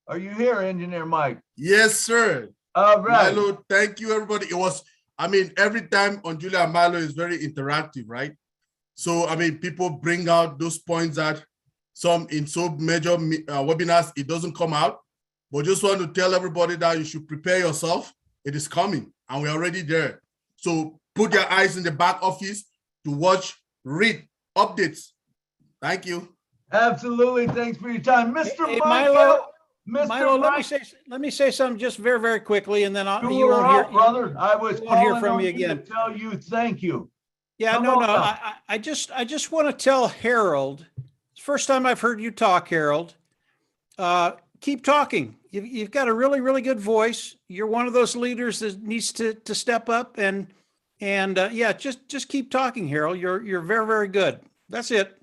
Are you here, Engineer Mike? Yes, sir. All right. Milo, thank you, everybody. It was, I mean, every time on Julie and Milo is very interactive, right? So, I mean, people bring out those points that some in so major webinars, it doesn't come out. But just want to tell everybody that you should prepare yourself. It is coming, and we're already there. So put your eyes in the back office to watch, read updates. Thank you. Absolutely. Thanks for your time. Mr. Hey, Mike, Milo, let me say something just very, very quickly, and then you won't hear, brother. I was won't hear from me you again. to tell you thank you. Yeah, Come no. on up. I just want to tell Harold. It's the first time I've heard you talk, Harold. Keep talking. You've got a really, really good voice. You're one of those leaders that needs to step up and yeah, just keep talking, Harold. You're very, very good. That's it.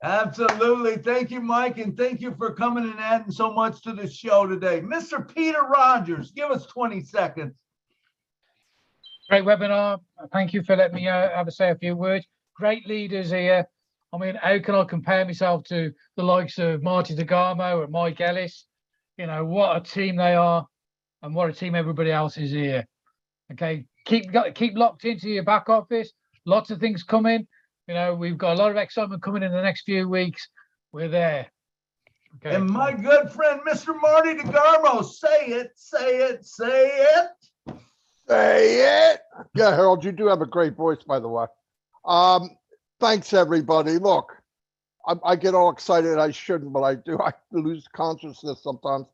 Absolutely. Thank you, Mike, and thank you for coming and adding so much to the show today. Mr. Peter Rogers, give us 20 seconds. Great webinar. Thank you for letting me have a say a few words. Great leaders here. I mean, how can I compare myself to the likes of Marty DeGarmo and Mike Ellis? You know, what a team they are and what a team everybody else is here. Okay, keep locked into your back office. Lots of things coming. You know, we've got a lot of excitement coming in the next few weeks. We're there. Okay. And my good friend, Mr. Marty DeGarmo, say it, say it, say it. Say it. Yeah, Harold, you do have a great voice, by the way. Thanks, everybody. Look, I get all excited. I shouldn't, but I do. I lose consciousness sometimes.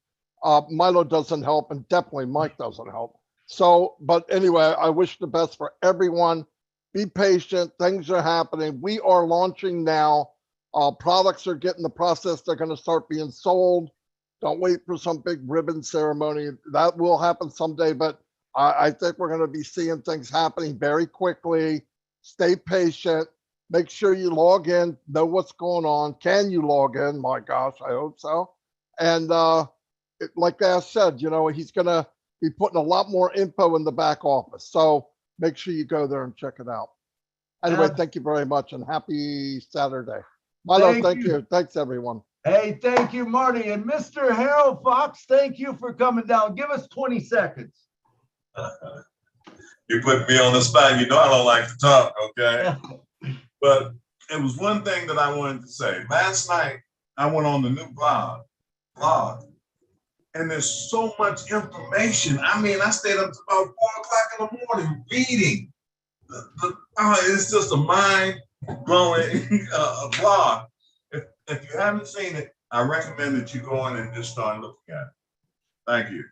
Milo doesn't help, and definitely Mike doesn't help. So, but anyway, I wish the best for everyone. Be patient. Things are happening. We are launching now. Products are getting the process. They're going to start being sold. Don't wait for some big ribbon ceremony. That will happen someday, but I think we're going to be seeing things happening very quickly. Stay patient. Make sure you log in, know what's going on. Can you log in? My gosh, I hope so. And like I said, you know, he's going to be putting a lot more info in the back office. So make sure you go there and check it out. Anyway, thank you very much and happy Saturday. Milo, thank you. Thanks, everyone. Hey, thank you, Marty. And Mr. Harold Fox, thank you for coming down. Give us 20 seconds. You put me on the spot. You know I don't like to talk, okay? But it was one thing that I wanted to say. Last night, I went on the new blog, and there's so much information. I mean, I stayed up to about 4 o'clock in the morning reading. It's just a mind-blowing blog. If you haven't seen it, I recommend that you go in and just start looking at it. Thank you.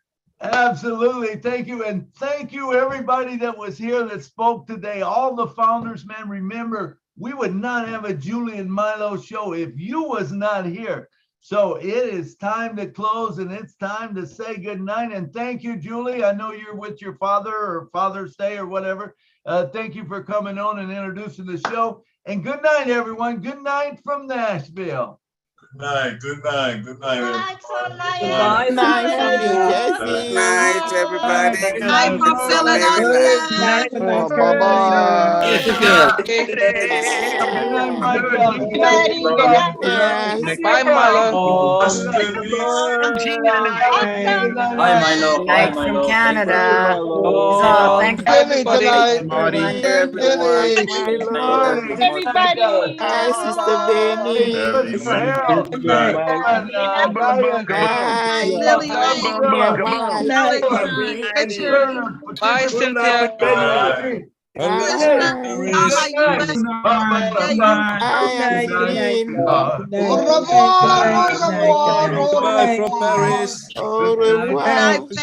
Absolutely. Thank you. And thank you, everybody that was here that spoke today. All the founders, man, remember, we would not have a Julie and Milo show if you was not here. So it is time to close and it's time to say good night. And thank you, Julie. I know you're with your father or Father's Day or whatever. Thank you for coming on and introducing the show. And good night, everyone. Good night from Nashville. Good night. Good night. Good night, everybody. Good night, everybody. Good night from Philadelphia. Bye-bye. Bye, Milo. Bye, Milo. Night from Canada. So thanks Tonight. Everybody. Hi, Sister Benny. Bye, Cynthia. Au revoir.